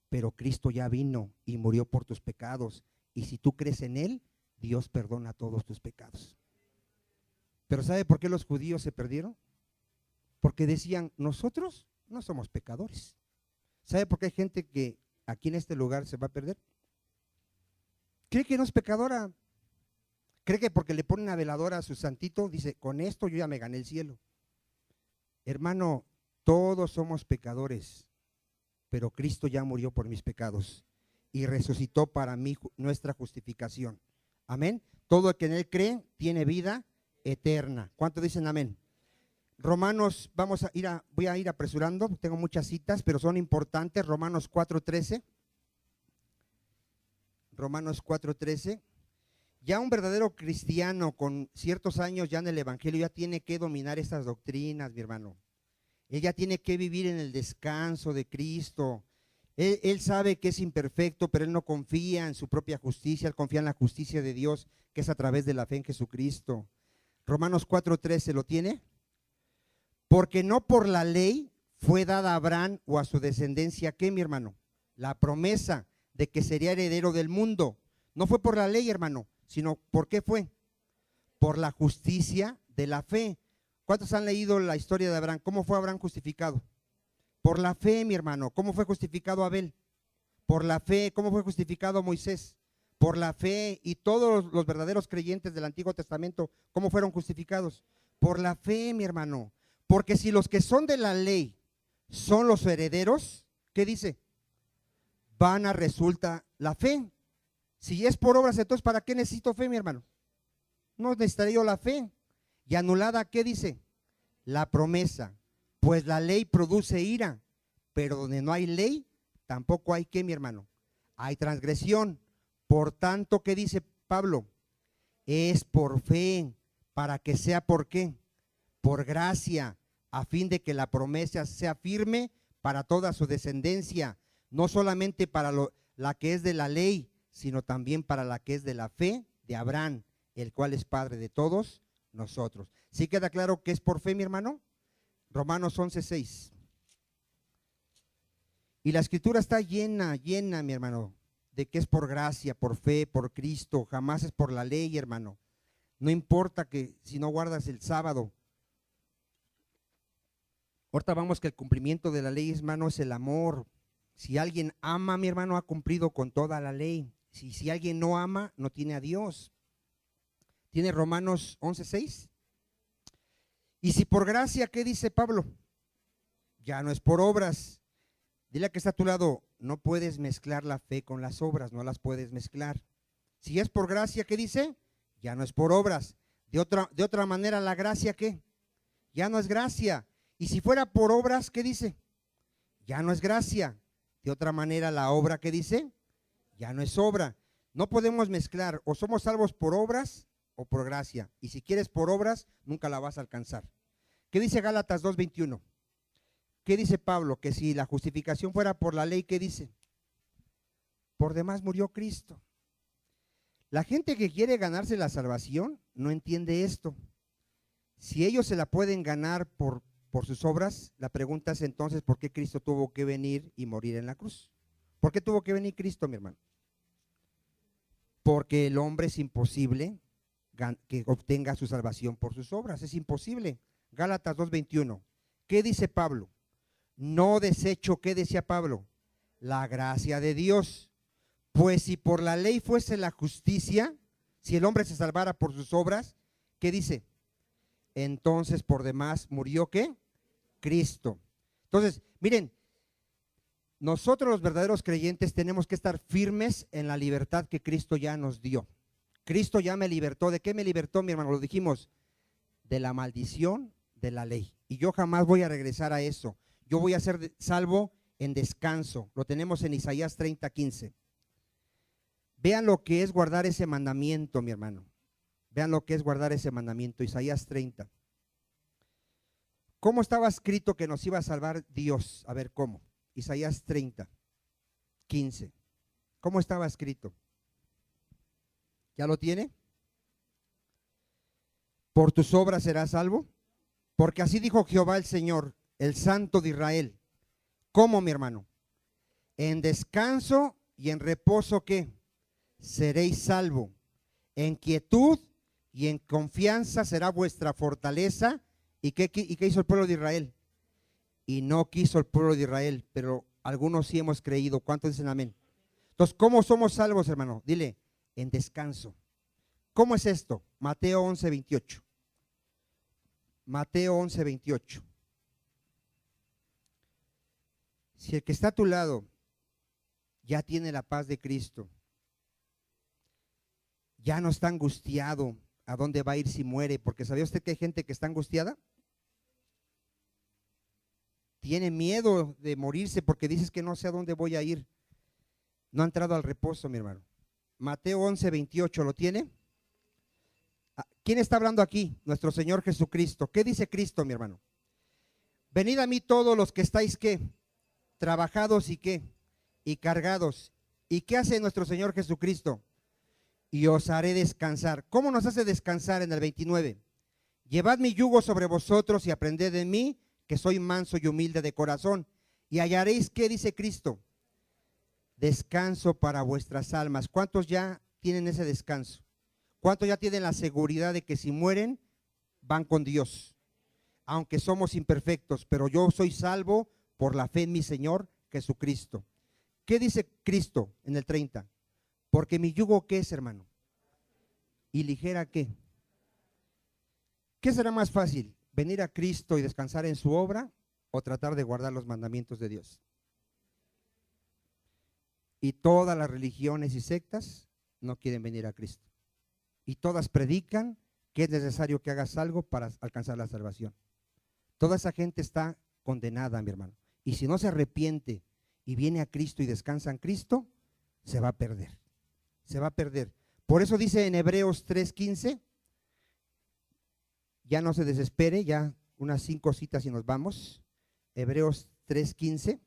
Pero Cristo ya vino y murió por tus pecados. Y si tú crees en él, Dios perdona todos tus pecados. Pero ¿sabe por qué los judíos se perdieron? Porque decían, nosotros no somos pecadores. ¿Sabe por qué hay gente que aquí en este lugar se va a perder? Cree que no es pecadora. Cree que porque le pone una veladora a su santito, dice, con esto yo ya me gané el cielo. Hermano, todos somos pecadores, pero Cristo ya murió por mis pecados y resucitó para mí nuestra justificación. Amén. Todo el que en él cree tiene vida eterna. ¿Cuántos dicen amén? Romanos, voy a ir apresurando, tengo muchas citas, pero son importantes. Romanos 4:13. Romanos 4:13. Ya un verdadero cristiano con ciertos años ya en el evangelio ya tiene que dominar estas doctrinas, mi hermano. Él ya tiene que vivir en el descanso de Cristo. Él sabe que es imperfecto, pero él no confía en su propia justicia, él confía en la justicia de Dios, que es a través de la fe en Jesucristo. Romanos 4:13, ¿lo tiene? Porque no por la ley fue dada a Abraham o a su descendencia, ¿qué, mi hermano? La promesa de que sería heredero del mundo. No fue por la ley, hermano, sino ¿por qué fue? Por la justicia de la fe. ¿Cuántos han leído la historia de Abraham? ¿Cómo fue Abraham justificado? Por la fe, mi hermano. ¿Cómo fue justificado Abel? Por la fe. ¿Cómo fue justificado Moisés? Por la fe. Y todos los verdaderos creyentes del Antiguo Testamento, ¿cómo fueron justificados? Por la fe, mi hermano. Porque si los que son de la ley son los herederos, ¿qué dice? Vana resulta la fe. Si es por obras, entonces ¿para qué necesito fe, mi hermano? No necesitaría yo la fe. Y anulada, ¿qué dice? La promesa. Pues la ley produce ira, pero donde no hay ley, tampoco hay ¿qué, mi hermano? Hay transgresión. Por tanto, ¿qué dice Pablo? Es por fe, para que sea ¿por qué? Por gracia, a fin de que la promesa sea firme para toda su descendencia, no solamente para la que es de la ley, sino también para la que es de la fe de Abraham, el cual es padre de todos nosotros. ¿Sí queda claro que es por fe, mi hermano? Romanos 11:6. Y la escritura está llena, mi hermano, de que es por gracia, por fe, por Cristo, jamás es por la ley, hermano. No importa que si no guardas el sábado. Ahorita vamos que el cumplimiento de la ley, hermano, es el amor. Si alguien ama, mi hermano, ha cumplido con toda la ley. Si alguien no ama, no tiene a Dios. ¿Tiene Romanos 11:6? Y si por gracia, ¿qué dice Pablo? Ya no es por obras. Dile a que está a tu lado, no puedes mezclar la fe con las obras, no las puedes mezclar. Si es por gracia, ¿qué dice? Ya no es por obras. De otra manera, la gracia, ¿qué? Ya no es gracia. Y si fuera por obras, ¿qué dice? Ya no es gracia. De otra manera, la obra, ¿qué dice? Ya no es obra. No podemos mezclar, o somos salvos por obras o por gracia. Y si quieres por obras, nunca la vas a alcanzar. ¿Qué dice Gálatas 2:21? ¿Qué dice Pablo? Que si la justificación fuera por la ley, ¿qué dice? Por demás murió Cristo. La gente que quiere ganarse la salvación no entiende esto. Si ellos se la pueden ganar por sus obras, la pregunta es entonces, ¿por qué Cristo tuvo que venir y morir en la cruz? ¿Por qué tuvo que venir Cristo, mi hermano? Porque el hombre es imposible que obtenga su salvación por sus obras, es imposible. Gálatas 2:21. ¿Qué dice Pablo? No desecho, ¿qué decía Pablo? La gracia de Dios. Pues si por la ley fuese la justicia, si el hombre se salvara por sus obras, ¿qué dice? Entonces por demás murió ¿qué? Cristo. Entonces, miren, nosotros los verdaderos creyentes tenemos que estar firmes en la libertad que Cristo ya nos dio. Cristo ya me libertó. ¿De qué me libertó, mi hermano? Lo dijimos, de la maldición de la ley. Y yo jamás voy a regresar a eso. Yo voy a ser salvo en descanso. Lo tenemos en Isaías 30:15. Vean lo que es guardar ese mandamiento, mi hermano. Vean lo que es guardar ese mandamiento. Isaías 30. ¿Cómo estaba escrito que nos iba a salvar Dios? A ver, ¿cómo? Isaías 30:15. ¿Cómo estaba escrito? ¿Ya lo tiene? ¿Por tus obras serás salvo? Porque así dijo Jehová el Señor, el Santo de Israel. ¿Cómo, mi hermano? En descanso y en reposo, ¿qué? Seréis salvo. En quietud y en confianza será vuestra fortaleza. ¿Y qué hizo el pueblo de Israel? Y no quiso el pueblo de Israel, pero algunos sí hemos creído. ¿Cuántos dicen amén? Entonces, ¿cómo somos salvos, hermano? Dile, en descanso. ¿Cómo es esto? Mateo 11:28. Mateo 11:28. Si el que está a tu lado ya tiene la paz de Cristo, ya no está angustiado a dónde va a ir si muere, porque ¿sabía usted que hay gente que está angustiada? Tiene miedo de morirse porque dices que no sé a dónde voy a ir. No ha entrado al reposo, mi hermano. Mateo 11:28, ¿lo tiene? ¿Quién está hablando aquí? Nuestro Señor Jesucristo. ¿Qué dice Cristo, mi hermano? Venid a mí todos los que estáis, ¿qué? Trabajados y ¿qué? Y cargados. ¿Y qué hace nuestro Señor Jesucristo? Y os haré descansar. ¿Cómo nos hace descansar en el 29? Llevad mi yugo sobre vosotros y aprended de mí, que soy manso y humilde de corazón. Y hallaréis, ¿qué dice Cristo? Descanso para vuestras almas. ¿Cuántos ya tienen ese descanso? ¿Cuántos ya tienen la seguridad de que si mueren, van con Dios? Aunque somos imperfectos, pero yo soy salvo por la fe en mi Señor Jesucristo. ¿Qué dice Cristo en el 30? Porque mi yugo, ¿qué es, hermano? ¿Y ligera qué? ¿Qué será más fácil? ¿Venir a Cristo y descansar en su obra o tratar de guardar los mandamientos de Dios? Y todas las religiones y sectas no quieren venir a Cristo. Y todas predican que es necesario que hagas algo para alcanzar la salvación. Toda esa gente está condenada, mi hermano. Y si no se arrepiente y viene a Cristo y descansa en Cristo, se va a perder. Se va a perder. Por eso dice en Hebreos 3:15, ya no se desespere, ya unas 5 citas y nos vamos. Hebreos 3:15.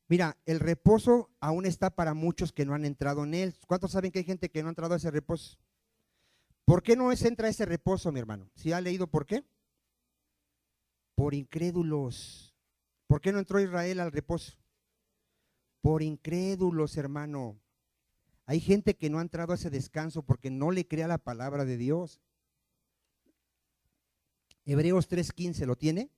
Mira, el reposo aún está para muchos que no han entrado en él. ¿Cuántos saben que hay gente que no ha entrado a ese reposo? ¿Por qué no entra a ese reposo, mi hermano? ¿Sí ha leído por qué? Por incrédulos. ¿Por qué no entró Israel al reposo? Por incrédulos, hermano. Hay gente que no ha entrado a ese descanso porque no le crea la palabra de Dios. Hebreos 3:15, ¿lo tiene?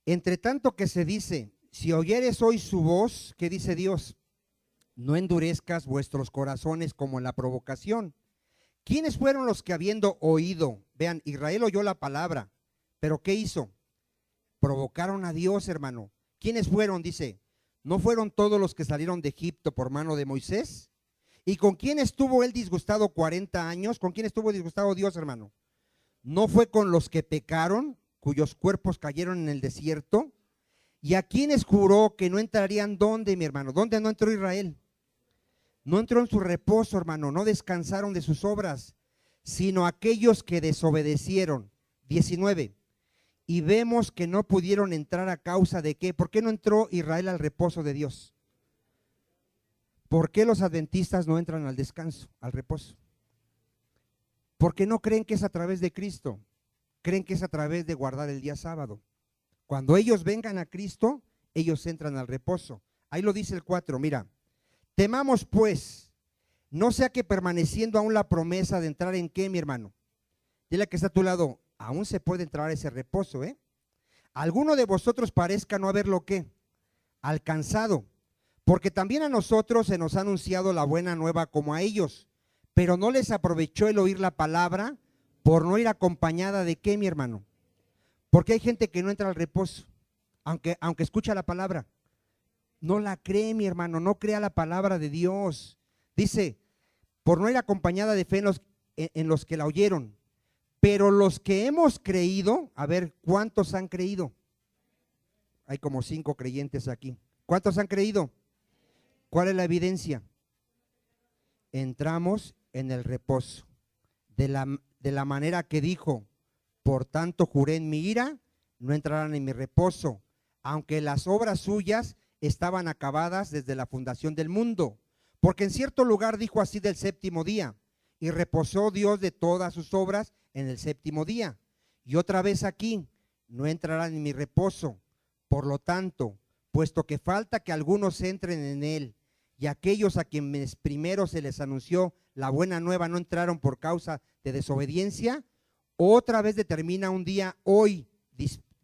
Entre tanto que se dice, si oyeres hoy su voz, ¿qué dice Dios? No endurezcas vuestros corazones como en la provocación. ¿Quiénes fueron los que habiendo oído? Vean, Israel oyó la palabra, pero ¿qué hizo? Provocaron a Dios, hermano. ¿Quiénes fueron? Dice, ¿no fueron todos los que salieron de Egipto por mano de Moisés? ¿Y con quién estuvo él disgustado 40 años? ¿Con quién estuvo disgustado Dios, hermano? ¿No fue con los que pecaron, cuyos cuerpos cayeron en el desierto? ¿Y a quienes juró que no entrarían? ¿Dónde, mi hermano? ¿Dónde no entró Israel? No entró en su reposo, hermano, no descansaron de sus obras, sino aquellos que desobedecieron. 19. Y vemos que no pudieron entrar a causa de ¿qué? ¿Por qué no entró Israel al reposo de Dios? ¿Por qué los adventistas no entran al descanso, al reposo? Porque no creen que es a través de Cristo, creen que es a través de guardar el día sábado. Cuando ellos vengan a Cristo, ellos entran al reposo. Ahí lo dice el 4, mira. Temamos pues, no sea que permaneciendo aún la promesa de entrar en ¿qué, mi hermano? Dile que está a tu lado, aún se puede entrar a ese reposo, ¿eh? Alguno de vosotros parezca no haberlo ¿qué? Alcanzado, porque también a nosotros se nos ha anunciado la buena nueva como a ellos, pero no les aprovechó el oír la palabra por no ir acompañada de ¿qué, mi hermano? Porque hay gente que no entra al reposo, aunque escucha la palabra. No la cree, mi hermano, no crea la palabra de Dios. Dice, por no ir acompañada de fe en los que la oyeron. Pero los que hemos creído, a ver, ¿cuántos han creído? Hay como 5 creyentes aquí. ¿Cuántos han creído? ¿Cuál es la evidencia? Entramos en el reposo. De la manera que dijo, por tanto juré en mi ira, no entrarán en mi reposo, aunque las obras suyas estaban acabadas desde la fundación del mundo. Porque en cierto lugar dijo así del séptimo día, y reposó Dios de todas sus obras en el séptimo día. Y otra vez aquí, no entrarán en mi reposo. Por lo tanto, puesto que falta que algunos entren en él, y aquellos a quienes primero se les anunció la buena nueva no entraron por causa de desobediencia, otra vez determina un día hoy,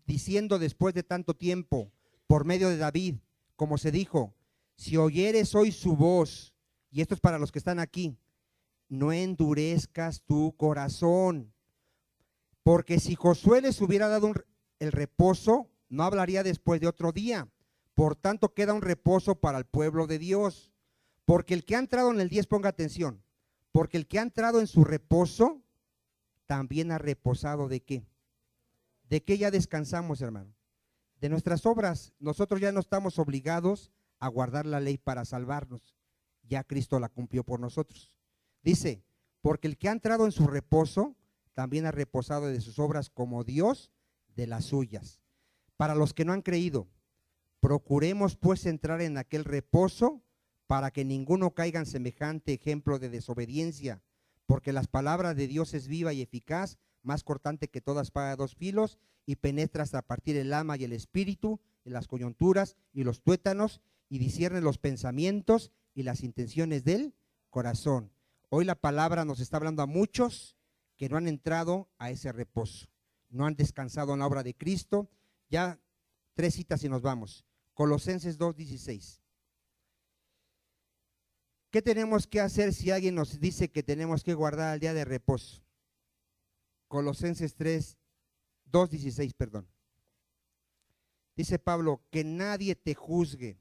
diciendo después de tanto tiempo, por medio de David, como se dijo, si oyeres hoy su voz, y esto es para los que están aquí, no endurezcas tu corazón, porque si Josué les hubiera dado el reposo, no hablaría después de otro día. Por tanto, queda un reposo para el pueblo de Dios, porque el que ha entrado en el 10, ponga atención, porque el que ha entrado en su reposo, también ha reposado ¿de qué? ¿De qué ya descansamos, hermano? De nuestras obras. Nosotros ya no estamos obligados a guardar la ley para salvarnos. Ya Cristo la cumplió por nosotros. Dice, porque el que ha entrado en su reposo, también ha reposado de sus obras como Dios de las suyas. Para los que no han creído, procuremos pues entrar en aquel reposo para que ninguno caiga en semejante ejemplo de desobediencia, porque las palabras de Dios es viva y eficaz, más cortante que toda espada de 2 filos, y penetra hasta partir el alma y el espíritu, y las coyunturas y los tuétanos, y discierne los pensamientos y las intenciones del corazón. Hoy la palabra nos está hablando a muchos que no han entrado a ese reposo, no han descansado en la obra de Cristo. Ya 3 citas y nos vamos. Colosenses 2:16. ¿Qué tenemos que hacer si alguien nos dice que tenemos que guardar el día de reposo? Colosenses 2:16, perdón. Dice Pablo, que nadie te juzgue.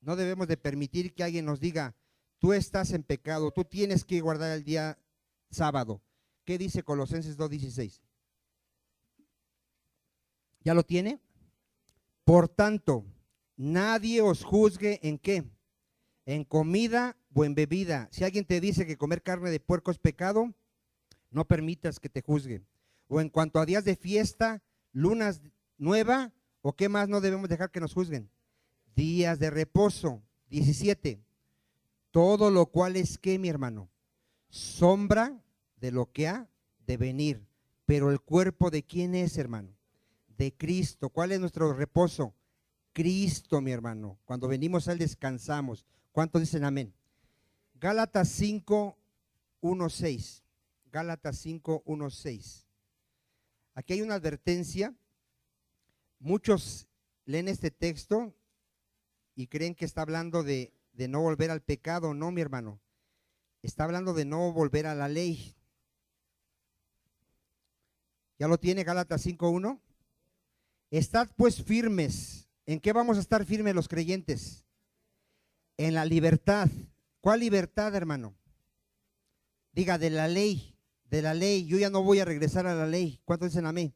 No debemos de permitir que alguien nos diga, tú estás en pecado, tú tienes que guardar el día sábado. ¿Qué dice Colosenses 2:16? ¿Ya lo tiene? Por tanto, nadie os juzgue en ¿qué? En comida o en bebida. Si alguien te dice que comer carne de puerco es pecado, no permitas que te juzgue. O en cuanto a días de fiesta, lunas nueva, o qué más no debemos dejar que nos juzguen. Días de reposo. 17. Todo lo cual es ¿qué, mi hermano? Sombra de lo que ha de venir. Pero el cuerpo ¿de quién es, hermano? De Cristo. ¿Cuál es nuestro reposo? Cristo, mi hermano. Cuando venimos a Él descansamos. ¿Cuántos dicen amén? Gálatas 5:1-6. Gálatas 5:1-6. Aquí hay una advertencia. Muchos leen este texto y creen que está hablando de no volver al pecado. No, mi hermano. Está hablando de no volver a la ley. ¿Ya lo tiene Gálatas 5:1? Estad pues firmes. ¿En qué vamos a estar firmes los creyentes? En la libertad. ¿Cuál libertad, hermano? Diga, de la ley, de la ley. Yo ya no voy a regresar a la ley. ¿Cuántos dicen amén?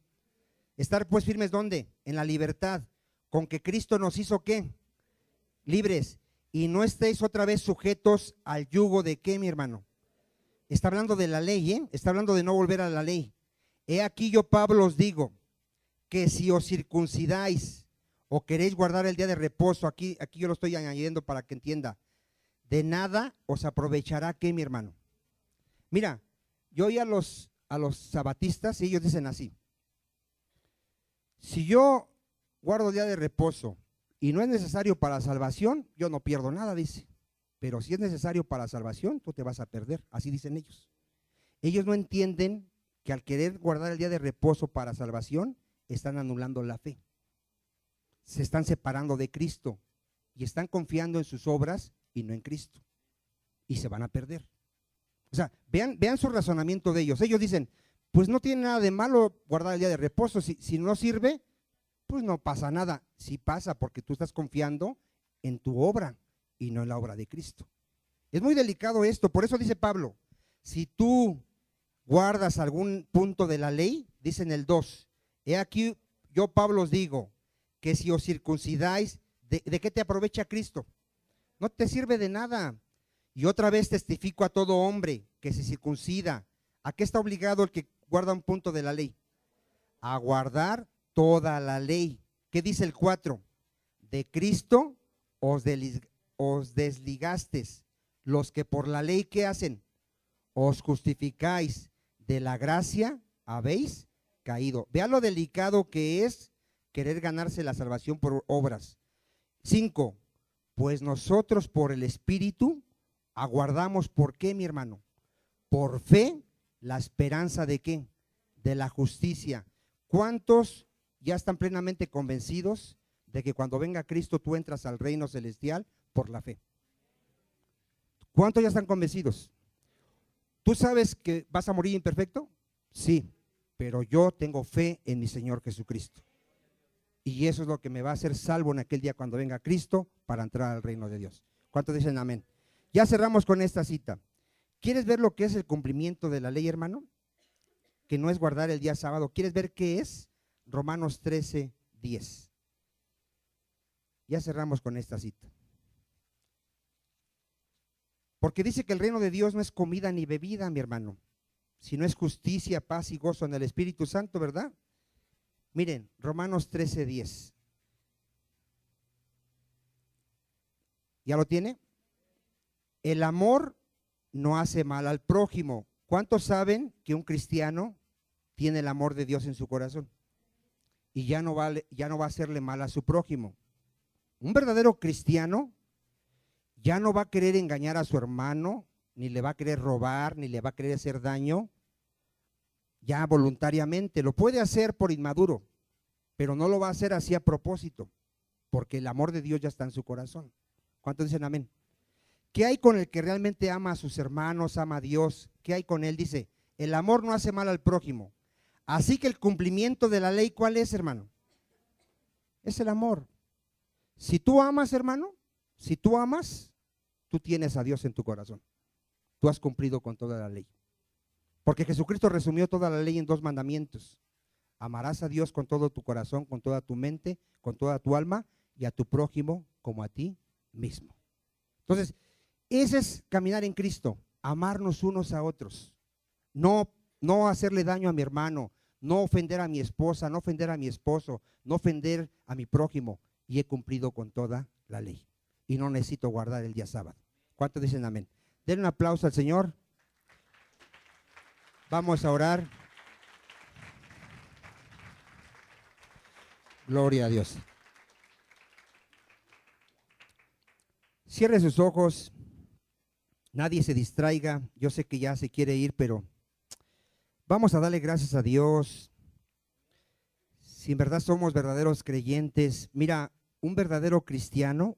Estar pues firmes, ¿dónde? En la libertad. Con que Cristo nos hizo ¿qué? Libres. Y no estéis otra vez sujetos al yugo de ¿qué, mi hermano? Está hablando de la ley, ¿eh? Está hablando de no volver a la ley. He aquí yo, Pablo, os digo que si os circuncidáis o queréis guardar el día de reposo, aquí yo lo estoy añadiendo para que entienda, de nada os aprovechará ¿qué, mi hermano? Mira, yo oí a los sabatistas y ellos dicen así: si yo guardo el día de reposo y no es necesario para salvación, yo no pierdo nada, dice. Pero si es necesario para salvación, tú te vas a perder. Así dicen ellos. Ellos no entienden que al querer guardar el día de reposo para salvación, están anulando la fe. Se están separando de Cristo y están confiando en sus obras y no en Cristo. Y se van a perder. O sea, vean su razonamiento de ellos. Ellos dicen, pues no tiene nada de malo guardar el día de reposo. Si no sirve, pues no pasa nada. Sí pasa, porque tú estás confiando en tu obra y no en la obra de Cristo. Es muy delicado esto. Por eso dice Pablo, si tú guardas algún punto de la ley, dice en el 2, he aquí yo, Pablo, os digo que si os circuncidáis, ¿de qué te aprovecha Cristo? No te sirve de nada. Y otra vez testifico a todo hombre que se circuncida. ¿A qué está obligado el que guarda un punto de la ley? A guardar toda la ley. ¿Qué dice el 4? De Cristo os desligastes, los que por la ley, ¿qué hacen? Os justificáis, de la gracia habéis caído. Vea lo delicado que es querer ganarse la salvación por obras. 5, pues nosotros por el Espíritu aguardamos, ¿por qué, mi hermano? Por fe, la esperanza ¿de qué? De la justicia. ¿Cuántos ya están plenamente convencidos de que cuando venga Cristo tú entras al reino celestial por la fe? ¿Cuántos ya están convencidos? ¿Tú sabes que vas a morir imperfecto? Sí, pero yo tengo fe en mi Señor Jesucristo. Y eso es lo que me va a hacer salvo en aquel día cuando venga Cristo para entrar al reino de Dios. ¿Cuántos dicen amén? Ya cerramos con esta cita. ¿Quieres ver lo que es el cumplimiento de la ley, hermano? Que no es guardar el día sábado. ¿Quieres ver qué es? Romanos 13:10. Ya cerramos con esta cita. Porque dice que el reino de Dios no es comida ni bebida, mi hermano, sino es justicia, paz y gozo en el Espíritu Santo, ¿verdad? Miren, Romanos 13:10. ¿Ya lo tiene? El amor no hace mal al prójimo. ¿Cuántos saben que un cristiano tiene el amor de Dios en su corazón? Y ya no va a hacerle mal a su prójimo. Un verdadero cristiano Ya no va a querer engañar a su hermano, ni le va a querer robar, ni le va a querer hacer daño. Ya voluntariamente, lo puede hacer por inmaduro, pero no lo va a hacer así a propósito, porque el amor de Dios ya está en su corazón. ¿Cuántos dicen amén? ¿Qué hay con el que realmente ama a sus hermanos, ama a Dios? ¿Qué hay con él? Dice, el amor no hace mal al prójimo. Así que el cumplimiento de la ley, ¿cuál es, hermano? Es el amor. Si tú amas, hermano, si tú amas, tú tienes a Dios en tu corazón. Tú has cumplido con toda la ley. Porque Jesucristo resumió toda la ley en 2 mandamientos. Amarás a Dios con todo tu corazón, con toda tu mente, con toda tu alma, y a tu prójimo como a ti mismo. Entonces, ese es caminar en Cristo, amarnos unos a otros. No hacerle daño a mi hermano, no ofender a mi esposa, no ofender a mi esposo, no ofender a mi prójimo. Y he cumplido con toda la ley. Y no necesito guardar el día sábado. ¿Cuántos dicen amén? Denle un aplauso al Señor. Vamos a orar. Gloria a Dios. Cierre sus ojos. Nadie se distraiga. Yo sé que ya se quiere ir, pero vamos a darle gracias a Dios. Si en verdad somos verdaderos creyentes, mira, un verdadero cristiano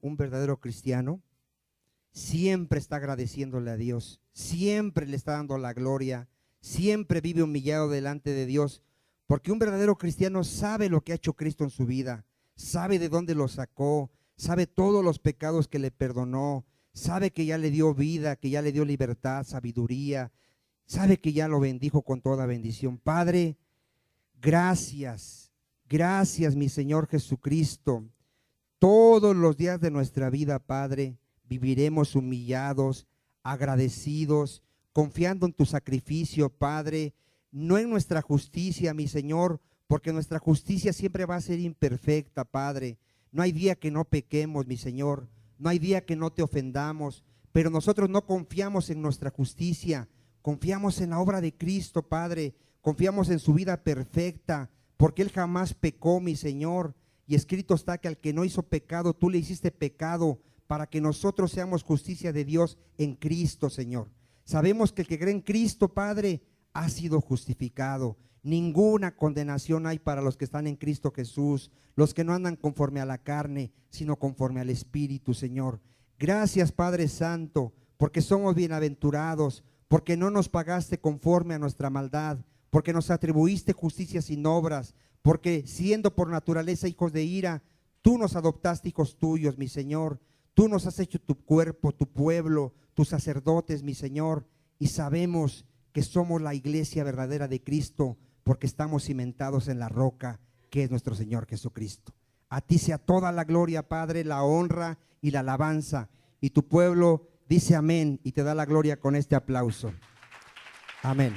siempre está agradeciéndole a Dios, siempre le está dando la gloria, siempre vive humillado delante de Dios, porque un verdadero cristiano sabe lo que ha hecho Cristo en su vida, sabe de dónde lo sacó, sabe todos los pecados que le perdonó, sabe que ya le dio vida, que ya le dio libertad, sabiduría, sabe que ya lo bendijo con toda bendición. Padre, gracias, gracias mi Señor Jesucristo. Todos los días de nuestra vida, Padre, viviremos humillados, agradecidos, confiando en tu sacrificio, Padre, no en nuestra justicia, mi Señor, porque nuestra justicia siempre va a ser imperfecta, Padre. No hay día que no pequemos, mi Señor, no hay día que no te ofendamos, pero nosotros no confiamos en nuestra justicia, confiamos en la obra de Cristo, Padre, confiamos en su vida perfecta, porque Él jamás pecó, mi Señor. Y escrito está que al que no hizo pecado, tú le hiciste pecado para que nosotros seamos justicia de Dios en Cristo, Señor. Sabemos que el que cree en Cristo, Padre, ha sido justificado. Ninguna condenación hay para los que están en Cristo Jesús, los que no andan conforme a la carne, sino conforme al Espíritu, Señor. Gracias, Padre Santo, porque somos bienaventurados, porque no nos pagaste conforme a nuestra maldad, porque nos atribuiste justicia sin obras, porque siendo por naturaleza hijos de ira, tú nos adoptaste hijos tuyos, mi Señor. Tú nos has hecho tu cuerpo, tu pueblo, tus sacerdotes, mi Señor. Y sabemos que somos la iglesia verdadera de Cristo, porque estamos cimentados en la roca, que es nuestro Señor Jesucristo. A ti sea toda la gloria, Padre, la honra y la alabanza. Y tu pueblo dice amén y te da la gloria con este aplauso. Amén.